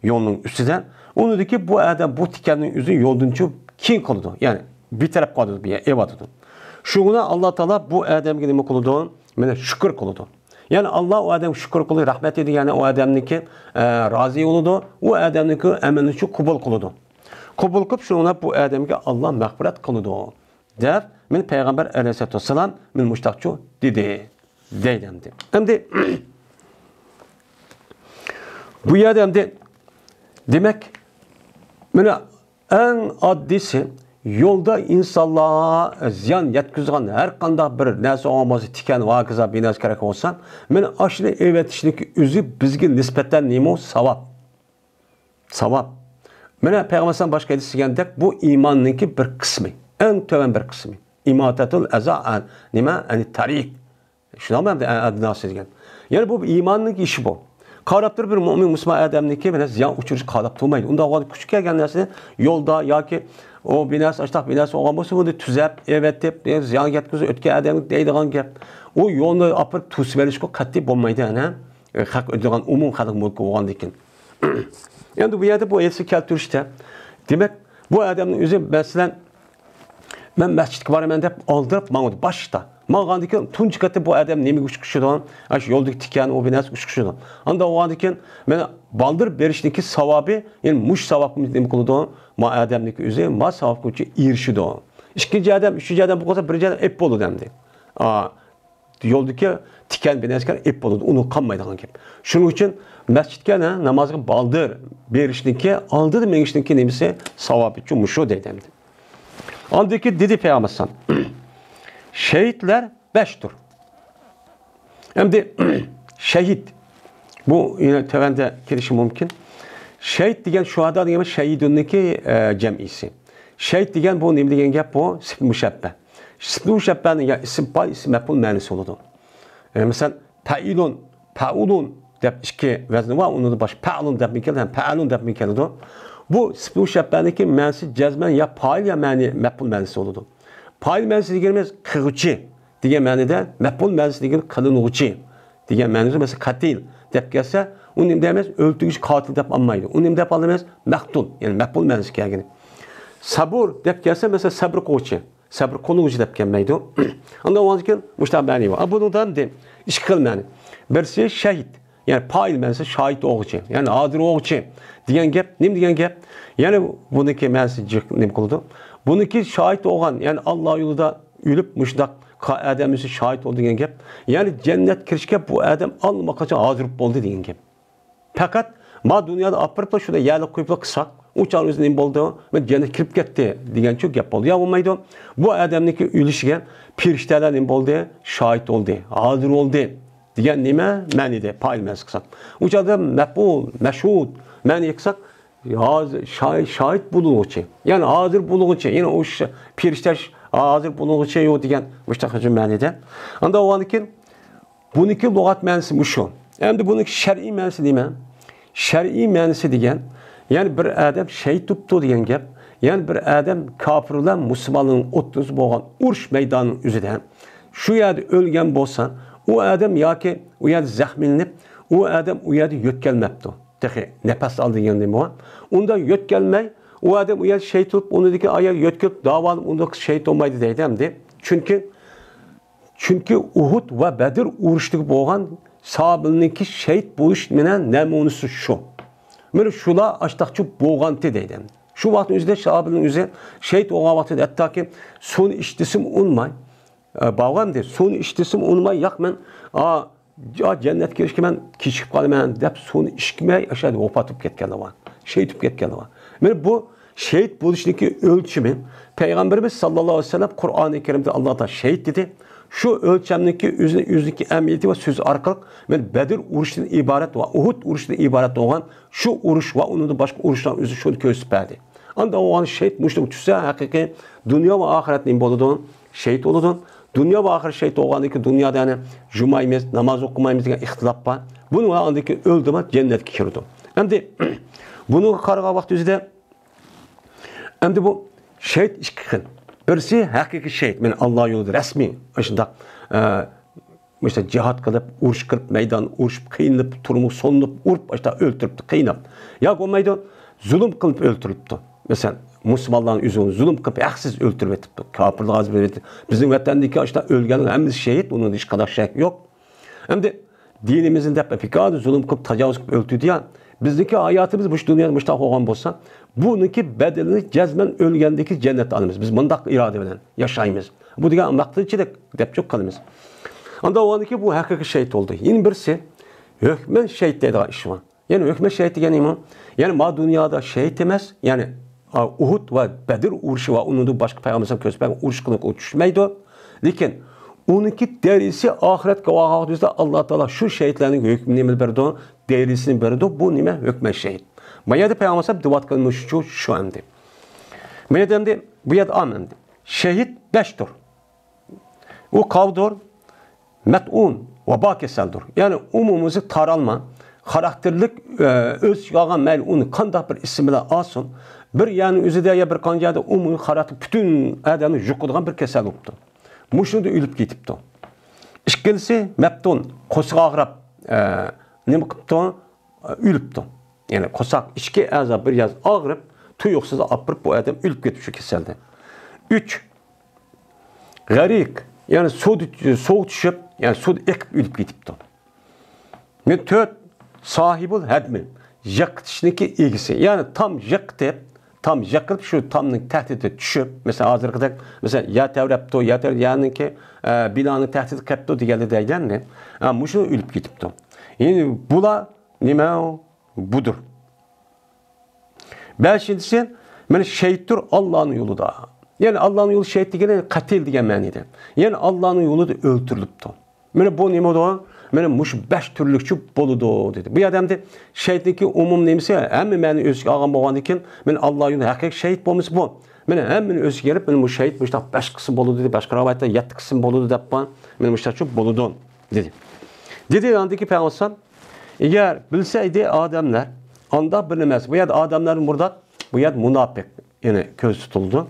Yolun üstüden. Onu dedi ki bu adam bu tikanın yüzü yolduncu kim kıldı? Yani bir taraf kaldı bir ev atıdı. Şuna Allah Teala bu adam gibi mi kıldı? Mene şükür kıldı. Yani Allah o adam şükür kıldı, rahmet ediyor. Yani o adamniki razı oldu. O adamniki emenliçi kubul kıldı. Kubul kılıp şuna bu adamki Allah mağfiret kıldı. Der, men Peygamber aleyhissalatu vesselam men muştakçı dedi. Deydemdi. Hem de bu adamda demek mana en addisi yolda insanlığa ziyan yetkizgan her qanday bir narsa olmasa tikan vaqiza binas kerak olsa, men ashuni evetishlik o'zi bizga nisbatan nima savab. Savab. Mana Peygamberdan boshqa aytgandek bu iymonning bir qismi, en to'van bir qismi. İmatatul aza nima? Ani tariq. Shuni ham adnasi degan. Ya'ni bu iymonning ishi bu. Qarabdır bir mümin Müslüman adamniki bana ziyan uçurucu qarab turmaydı. Onda o küçük kelgan narsa yolda yoki o binas açtaq binas olgan bo'lsa buni tuzab, evet deb ziyan yetkazib o'tgan adam deydigan gap. O yo'lni apib tusib berishga qat'iy bo'lmaydi ana. Haq o'tgan umum xalq mulki bo'lgandan keyin. Endi bu yerda bu eski keltirishda demak bu adamning o'zi masalan men masjidga boraman deb oldirib mangdi boshda. Mağandaki tunç katı bu adam nemi uçkuşudan, aş yoldaki tikan o binas uçkuşudan. Anda o andiken ben baldır berişteki savabı yani muş savabımız nemi kılıdan ma adamdaki üze ma savab kuçu irşidan. İkinci adam, üçüncü adam bu kadar birinci adam ep bolu demdi. Yoldaki tikan binaskan ep bolu onu kanmaydıgan gibi. Şunun için mescidke namazı baldır berişteki aldı da menişteki nemisi savabı için muşu demdi. Andaki dedi Peygamber şehitler 5'tur. Hem de şehit. Bu yine tevende girişim mümkün. Şehit diyen şuhada diyen şehidündeki cem'isi. Şehit diyen bu ne diyen gap bu? Sıfır müşebbe. Sıfır müşebbenin ya isim pay isim mef'ul manisi oldu. Mesela pa'ulun dep iki vezni var. Onu da baş pa'ulun dep mi keldi? Pa'ulun dep mi keldi? Bu sıfır müşebbeniki manisi cezmen ya pa'il ya mef'ul manisi oldu. Payil mənsi deyilməz qırıcı degan ma'noda, maf'ul mənsi degan qılınğıcı degan ma'noda mesela qatil deb kelsa, uni nima demaymiz? O'ltiruvchi qotil deb olmaydi. Uni nima deb olamiz? Maqtul, ya'ni maf'ul mənsi kelgan. Sabr deb kelsa, mesela sabr qiluvchi, sabr qiluvchi deb kelmaydi. Unda o'zikin mushtabani bor. Bundan de ikki xil ma'no. Birisi shahid. Yani payilmensi şahit oğuçi. Yani adır oğuçi. Diyen gep, nim diyen gep. Yani bununki mensi nim kıldı. Bununki şahit oğan. Yani Allah yolunda ülüp müşdak adamısı şahit oldu diyen gep. Yani cennet kirişke bu adam almak için hazır oldu diyen gep. Fakat ma dünyada apırıp da şurada yerle koyup da kısak. Uçağın üzerinde oldu ve cennet kirip gitti diyen çok yap oldu. Ya olmaydı. Bu adamdaki ilişkiye pirişteler nim oldu, şahit oldu, hazır oldu. Diyen nime? Menide, payilmez kısak. Uçağda mef'ul, meşhud, meni yıksak, şahit bulunğuçı. Yani hazır bulunğuçı. Yine o pirişler hazır bulunğuçı yok diyen müştakacı menide. Anda o anki bununki lügat menisi bu şu. Hem de bununki şer'i menisi değil mi? Şer'i menisi diyen, yani bir adam şey tuttu diyen gep, yani bir adam kafirler Müslümanlığın otlusu boğan urş meydanının üzerinden, şu yerde ölgen bolsan, o adam ya ki o yerde zahminlenip, o adam o yerde yötkelmepti. Tehi nefes aldı yanında bu. Onda yötkelmey, o adam o yerde şehit olup, onu deki ayağı yötkelip davalım, onda şehit olmaydı deydi. Çünkü Uhud ve Bedir uğraştığı boğan sahabeninki şehit buluş menen nemunusu şu. Böyle şula açtıkçı boğantı deydi. Şu vaktin üzerinde sahabenin üzerinde şehit olan vakti hatta ki son iştisim unmay. Bağlam deyir. Son iştisim unmay yakmen cennet kirişki men kişip kalımen deyip son işkime aşağıda opatıp ketkenli var. Şehit olup ketkenli var. Yani bu şehit buluştaki ölçümün Peygamberimiz sallallahu aleyhi ve sellem Kur'an-ı Kerim'de Allah'ta şehit dedi. Şu ölçemdeki yüzdeki emniyeti ve sözü arkalık ve Bedir uruşundan ibaret ve Uhud uruşundan ibaret olan şu uruş ve onun da başka uruştan üzü şunu köstüperdi. Anda o an şehit müştüm tüse hakiki dünya ve ahiretin boludun şehit oludun. Dünya ve ahiret şehit olanındaki dünyada yani cumayımız, namaz okumayımız diye ihtilaf var. Bunun andaki öldüme cennet kirdi. Hem de bunu karga vakti üzerinde hem de bu şehit işkikin. Birisi hakiki şehit. Yani Allah yolunda resmi. Aşında mesela cihat kılıp, uruş kılıp, meydan uruş kıyınıp, turumu sonunup, urup, işte öldürüptü, kıyınıp. Ya o meydan zulüm kılıp öldürüptü. Mesela Müslümanların üzerine zulüm kılıp, haksız öldürüp etipti. Kafirlik azim etipti. Bizim vatandaki işte ölgenin hemiz şehit, onun hiç kadar şehit yok. Hem de dinimizin de fikâdı zulüm kılıp, tecavüz kılıp öldürdü ya. Bizdeki hayatımız bu dünyada müştak olan olsa, bununki bedelini cezmen ölgendeki cennet alımız. Biz bundak irade bilen yaşayımız. Bu diye anlattığı için de çok kalımız. Anda o andaki bu hakiki şehit oldu. Yine birisi hükmen şehit dediği iş var. Yani hükmen şehit diyen imam. Yani ma dünyada şehit emez. Yani Uhud ve Bedir uğruşu ve onun da başka peygamberden közben uğruş kılıp uçuşmaydı. Lakin onunki derisi ahiret kavahadüzde Allah Teala şu şehitlerin hükmünü verdi, derisini verdi. Bu nime hükmen şehit. Mayada peygamber duvat kılmış şu emdi. Mayada bu yad amemdi. Şehit beştir. O kavdur, met'un ve bakeseldir. Yani umumuzu taralma, karakterlik öz yağan mel'un kandak bir isimle alsın. Bir yani üzerinde ya bir kancada umumu karakter bütün adamı jukuduğun bir kesel oldu. Muşunu da ölüp gitipti. İkincisi meptun, kosak ağrap ne yapıptı? Ölüptü. Yani kosak içki azab bir yaz ağrıp tuyuksuz apırıp bu adam ölüp gitip şu keselde. 3. Garik yani soğuk düşüp yani su ekip ölüp gitipti. Ve 4. Sahibul hedmi yakıtışındaki ilgisi. Yani tam yakıp şu tamın tehdidi düşüp mesela hazırlıkta mesela ya tevrepto ya yani ki binanın tehdidi kapto diye deylen ne? Ama şu ölüp gitipti. Yani bula nime budur. Beşincisi yani şehittir Allah'ın yolu da. Yani Allah'ın yolu şehit diye katil diye manide. Yani Allah'ın yolu da öldürülüptü. Yani bu nime da yani muş 5 türlükçü boludu dedi. Bu adam da şehitlik umum nemisi hem beni öz ağam boğandikin men Allah yolunda hakiki şehit bolmuş bu. Men hem beni öz gelip men bu şehit müştak 5 kısım boludu dedi. Başka rivayette 7 kısım boludu dep ban. Men müştak şu boludu dedi. Dedi andaki peygamber eğer bilseydi adamlar anda bilemez. Bu yad adamların burada bu yad münafık yani köz tutuldu.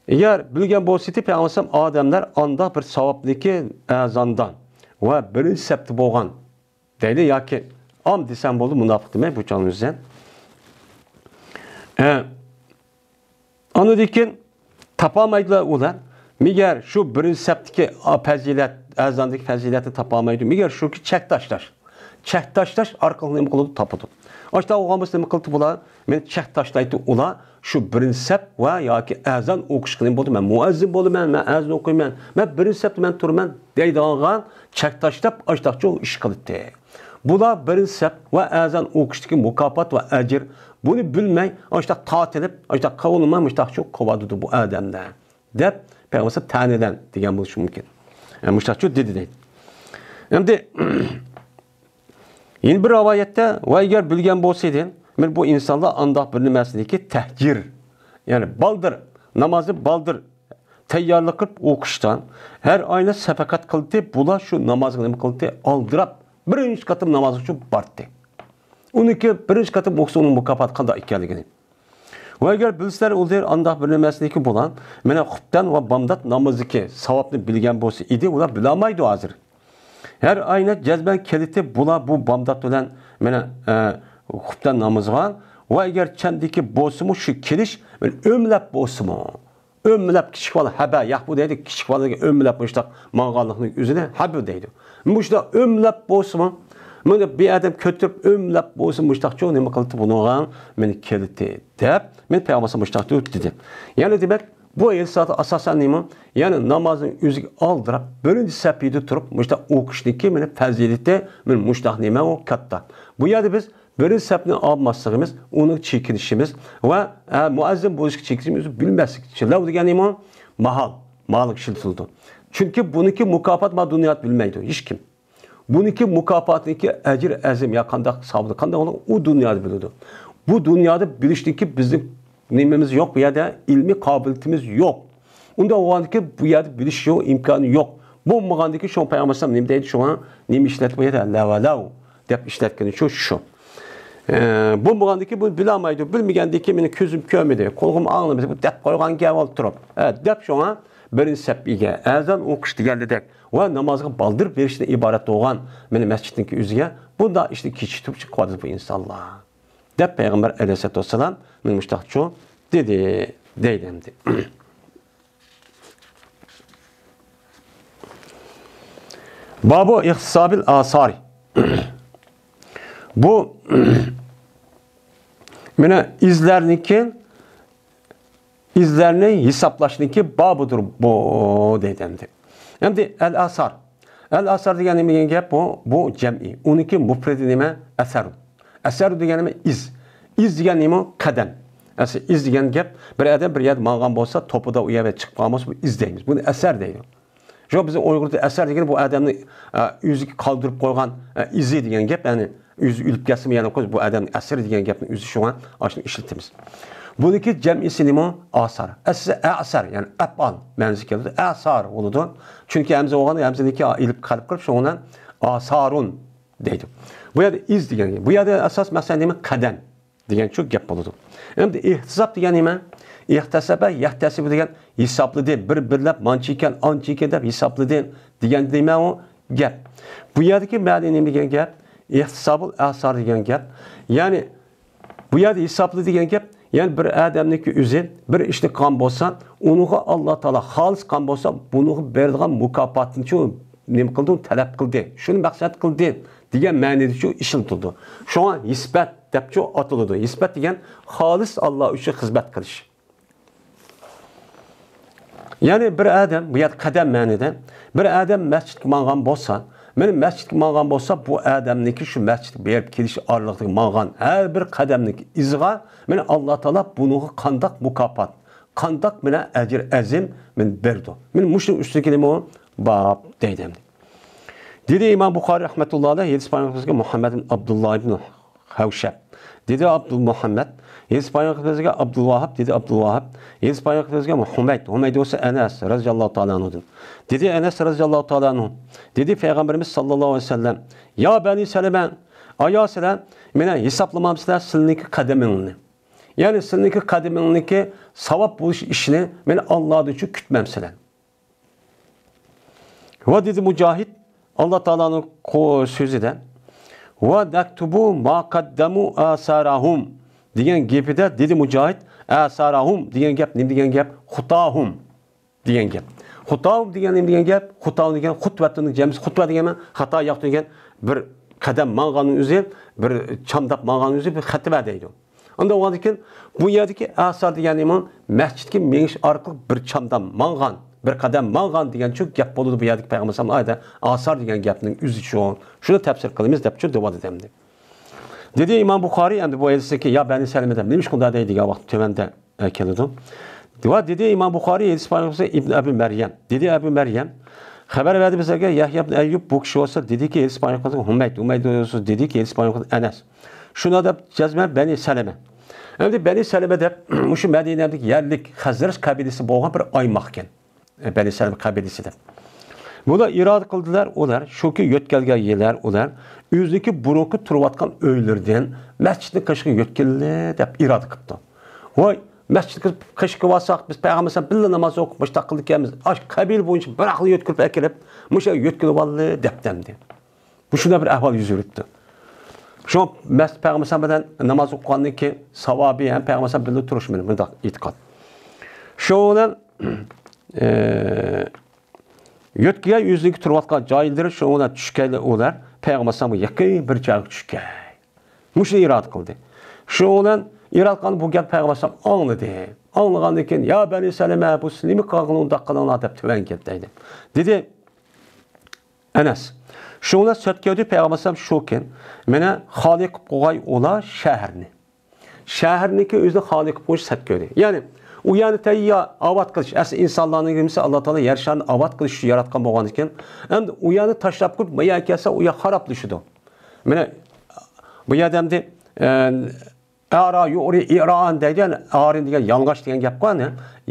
Eğer bilgen bolsaydı peygamber adamlar anda bir savaplıki azandan ve birinci septi boğan deydi ya ki am desem boldu münafık demek bu canın üzerine. Onu dikin tapamaydılar ulan. Miger şu birinci septiki fazilet azandaki fazileti tapamaydı. Miger şu ki çektaşlar. çək taşlaş arqalı nima qiladi topadi. Oshda o'g'amiz nima qildi bular? Men çək taşlaydi ular şu birinchi sap va yoki azon o'qish qiyin bo'ldi. Men muazzin bo'laman, men azon o'qiyman. Men birinchi sapda men turman deydigan çək tashlab oshdachi ish qildi. Bular birinchi sap va azon o'qishdagi mukofot va ajr buni bilmay oshda tatilib, oshda qavulma mushtachi qovadi bu odamda. Deb Payg'ambar ta'nidan degan bo'lishi mumkin. Mushtachi dedi deydi. Endi yeni bir rivayette va agar bilgan bo'lsangiz, men bu insonlar andoq bir nimasiniki tahjir, ya'ni baldir, namozni baldir tayyorlik qilib o'qishdan har oyna safakat qildi, bular shu namozni nima qildi? Oldirab birinchi qatim namoz uchun bordi. Uniki birinchi qatim o'qisa uning mukofoti qanday ekanligini. Va agar bilsizlar ular andoq bir nimasiniki bo'lan, mana xubdan va bomdod namozniki savobni bilgan bo'lsa edi, ular bilolmaydi hozir. Her ayna cezben keliti bula bu bomdat bilen mene xubdan namazgan ve eğer kendiki bosumu şu kiliş ömlep bosumu. Ömlep kiçik vala haber yah bu deydi kiçik vala ömlep müştak mangallıkның üzerine haber deydi. Müştak ömlep bosumu. Mene bir adam kötürüp ömlep bosumu müştak çok neme kılıtı bunu mene keliti deyip men Peygamber müştak dedi. Yani demek bu esasda asasen neymi? Yani namazın üzüge aldırıp, birinci sepiyde turup, müştak okuşdaki mene fazilette, men müştak neyme o katta. Bu yerde biz birinci sepini almazsağımız, onu çekilişimiz ve muazzin bozuk çekilişimizi bilmezsek. Çırlav degen neymi? Mahalık şiltildi. Çünkü bununki mukafat ma dünyat bilmeydi, hiç kim. Bununki mukafatınki ecir ezim ya kandak savdı, kandak olan o dünyada biliyordu. Bu dünyada bilişteki bizim nimemiz yok, bu yerde ilmi kabiliyetimiz yok. Onda o andaki bu yerde biliş yok, imkanı yok. Bu mağandaki şu an Peygamber'den ne deydi şu an? Ne işletmeye de levalav deyip işletkeni şu. Bu mağandaki bu bilamaydı, bilmeyendeki benim közüm kömedi, kolum ağlamedi, bu dep koygan geval turup. Dep şu an birinci sepbiye, ezan okuştu geldi dek. Ve namazı baldır verişine ibaret olan benim mescidinki üzüge, bu da işte keçitip çıkmadı bu insanlar. Dep Peygamber aleyhissalatü vesselam men müştakçı dedi deylemdi. Babu ihtisabil asari. Bu mene izlerini hesaplaşniki babudur bu deylemdi. Şimdi el asar. El asar degani gap bu cem'i. Uniki mufredi nime eser. Eser degani iz. İz degan nima? Qadam. Aslında iz degan gap bir adam bir yer mağan bolsa topuda uyab chiqqan bolsa bu iz deymiz. Buni asar deydi. Jo'q biz Uyg'urda asar degan bu odamni o'ziga qoldirib qo'ygan izi degan gap, ya'ni o'zi o'lib ketsin yana bu odamning asar degan gapni o'zi shu an ashuni ishlatamiz. Buniki jam'isi nima? Asar. Asar yani af'al ma'nosi keladi. Asar bo'ladi. Chunki hamza o'g'ani hamzaniki ilib qalb qilib shundan asarun deydi. Bu yerda iz degan gap. Bu yerda asas masalan nima? Qadam degan çok gap bo'ladi. Endi ihtisab degan nima? İhtisaba yahtasibu degan hisobladi, bir-birlab mancha ekan, ancha ekan deb hisobladi degan nima o gap. Bu yerdagi ma'no nima degan gap? İhtisabul asar degan gap. Ya'ni bu yerda hisobladi degan gap, ya'ni bir odamniki o'zi bir ishni qilgan bo'lsa, uniga Alloh taolo xolis qilgan bo'lsa, buni beradigan mukofotni shu nima qildi? Talab qildi. Shuni maqsad qildi degan ma'noda shu ishlatildi. Shunga nisbat deb shu atiladi. Nisbat degan xolis Alloh uchun xizmat qilish. Yani bir adam, bu yer qadam ma'noda, bir adam masjidga mang'an bo'lsa, men masjidga mang'an bo'lsa, bu odamniki shu masjidga berib kelish oraliqdagi mang'an har bir qadamniki izg'a men Alloh taolo buniga qandoq mukofot, qandoq bilan ajr azim men berdi. Men mushning ustiga nima bab deydim. Dedi İmam Buxoriy rahmetullohi alayhi Payg'ambarimizga Muhammad ibn Abdullah ibn Havshab. Dedi Abdülmuhammed, Yedis Payg'ambarimizga Abdülvahab, dedi Abdülvahab. Yedis Payg'ambarimizga Humayd olsa Enes radhiyallohu ta'ala anhu. Dedi Enes radhiyallohu ta'ala anhu. Dedi Peygamberimiz sallallahu aleyhi ve sellem, ya Bani Seleme, aya selam, mene hesaplamamsizlar sizniki qadamingni. Yani sizniki qadamingniki savab bo'lish ishini men Alloh uchun kutmamsizlar. Va dedi Mujahid, Allah Teala'nın sözüde, ve naktubu ma qaddamu asarahum degan gapida dedi Mujahid, asarahum degan gap nima degan gap? Xutahum degan gap. Xutahum degan nima degan gap? Xutahum degan xutvatning jamisi, xutva degan xato yo'q degan bir qadam mağanın özü bir çamdap mağanın özü bir xatva deydi. Onda o ki bu yerdeki asar degenimin mescidki meniş arqılıq bir çamdam mağan, bir qadam mağan degen çok gap boludu bu yerdeki Peygamber ayda asar degen gapning özü şu. Şunu tefsir qilamiz deb şu davad edemdi. Dedi İmam Buxari endi bu hadisdeki ya Beni Seleme'den neymiş kunda deydi ya vaqt tövende keldim. Dedi İmam Buxari hadis paylaşsa İbn Ebu Meryem. Dedi Ebu Meryem haber verdi bize ki Yahya ibn Eyyub bu kişi olsa dedi ki hadis paylaşsa Humeyd olsa dedi ki hadis paylaşsa Enes. Şuna da cezme Beni Seleme. Endi Beni Seleme de şu Medine'deki yerlik Hazreti kabilesi boğan bir aymakken. Beni Seleme kabilesi de. Buna irad kıldılar ular, şu ki yötkelge yeler ular, üzdeki burunku turvatkan öylerden mescidin kaşığı yötkelli dep irad kıptı. Vay, mescidin kaşığı vasak, biz Peygamber'den billa namazı okumuş takıldık yemiz, aş kabil boyunca bıraklı yötkülüp ekilip, muşa yötkülü vallı dep demdi. Bu şuna bir ahval yüz yürüttü. Şu Peygamber'den namaz okuyanın ki savabı hem Peygamber'den billa turuşmayın, bunu da itikad. Şu olan Yötkiye yüzlük turvatkan cahildir, şuna düşkeli olar, Peygamber'e yakın bir cahil düşkey. Muşu irad kıldı. Şu olan irad kıldı, bu gel Peygamber'e anladı. Anladı ki, ya Beni Seleme, bu silimi kalkının dakikalarına adep tüven geldiydi. Dedi, Enes, şuna sötkeydi Peygamber'e şu ki, mene halik qoğay ola şehrini. Şehrini ki özü halik qoğuş sötkeydi. Yani, o yani teyya avat kılış. Asıl insanların girmesi Allah Teala yer şarını avat kılış yaratkan boğan iken. Hem de o yani taşlap kılıp maya kelse o ya harap düşüdü. Mene bu yerdemde ara yuri İran deydi yani arin diyen yangaç diyen gap var ne?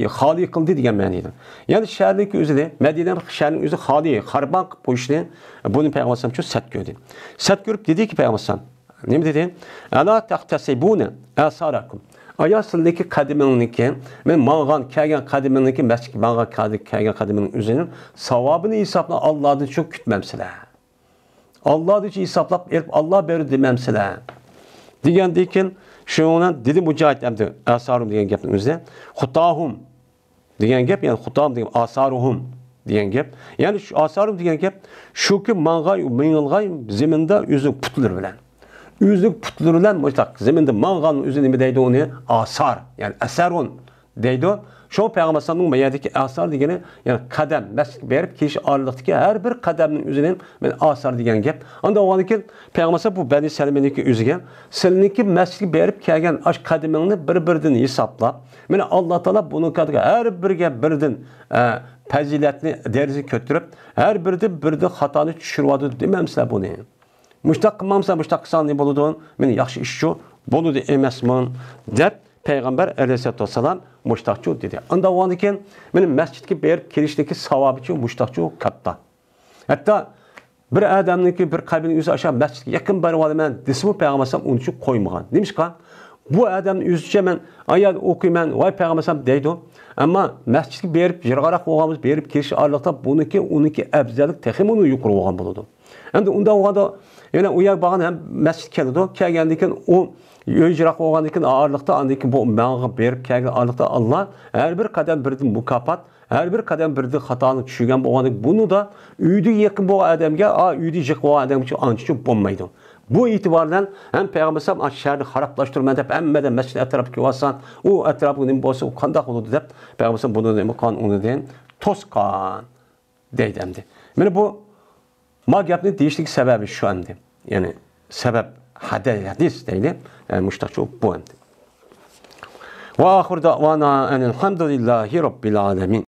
Hali kıldı diyen maniydi. Yani şehirlik özü de Medine'nin şehrin özü hali harban bu işini bunu Peygamber çok set gördü. Set görüp dedi ki Peygamber ne mi dedi? Ala tahtasibune asarakum. Ayasındaki kadiminiki, men mağan kâgen kadiminiki, mescid mağan kâgen kadiminin üzerinin savabını hesapla Allah'ın çok kütmemsile. Allah'ın için hesaplap, Allah beri dememsile. Diyen dikin, şuna dedi mücahit emdi, asarum diyen gapın üzerine, hutahum diyen gap, yani hutahum diyen asaruhum diyen gap. Yani şu asarum diyen gap, şu ki mağay, mıngılgay zeminde yüzün putulur bilen. Yüzlük putlurulan müştak. Zeminde mağanın üzerine mi deydi onu? Asar. Yani eserun deydi. Şu Peygamber sallallahu aleyhi ve sellem'in asar diyeni yani kadem. Mescid berip kişi ağırlıktaki her bir kademinin üzerine ben asar diyen gap. Anda o anki Peygamber sallallahu bu Beni Seleme'deki üzüge. Seninki mescid berip kelgen aş kademini bir-birini hesapla. Yani Allah Teala bunu kadar her birge birden faziletli dersi götürüp her birde hatanı düşürüyordu dememsizler bunu. Müştak kılmamsa müştak kısan ne boluduğun, meni yaxşı işçi boludu emesmin dep Peygamber aleyhissalatu vesselam müştakçı dedi. Anda o andiken benim mescidki berip kirişteki savabıcı müştakçı katta. Hatta bir adamniki bir kalbinin yüzü aşağı mescidki yakın bari var men desimi Peygamber onun için koymagan. Demiş ki bu adamın yüzüce men ayet okuyman vay Peygamber deydi. Ama mescidki berip yırgarak oğamız berip kirişi ağırlıkta onunki ebzelik tehimunu yukarı oğam buludu. Hem de onda oğada yani uyak bağın hem mescid keldi. Kelgendiken o yöjrak oğandiken ağırlıkta andiken bu mağın berip kelgen ağırlıkta Allah her bir kadem birdi mukafat, her bir kadem birdi hatanı düşügen boğandik. Bunu da üydü yakın bu adamga, üydü yık bu adam için ançıcı bulmaydı. Bu itibardan hem Peygamber sallallahu aleyhi ve sellem haraplaştırma deyip emme de mescid etrafı vasan o etrafının bosu o kandak oldu deyip Peygamber sallallahu bunu demek kan onu deyin toskan deydemdi. Yani bu Magyap'ın değişiklik sebebi şu anda. Yani sebep hadis değil. Yani müştakçı bu anda. Ve ahir davana enelhamdülillahi rabbil alemin.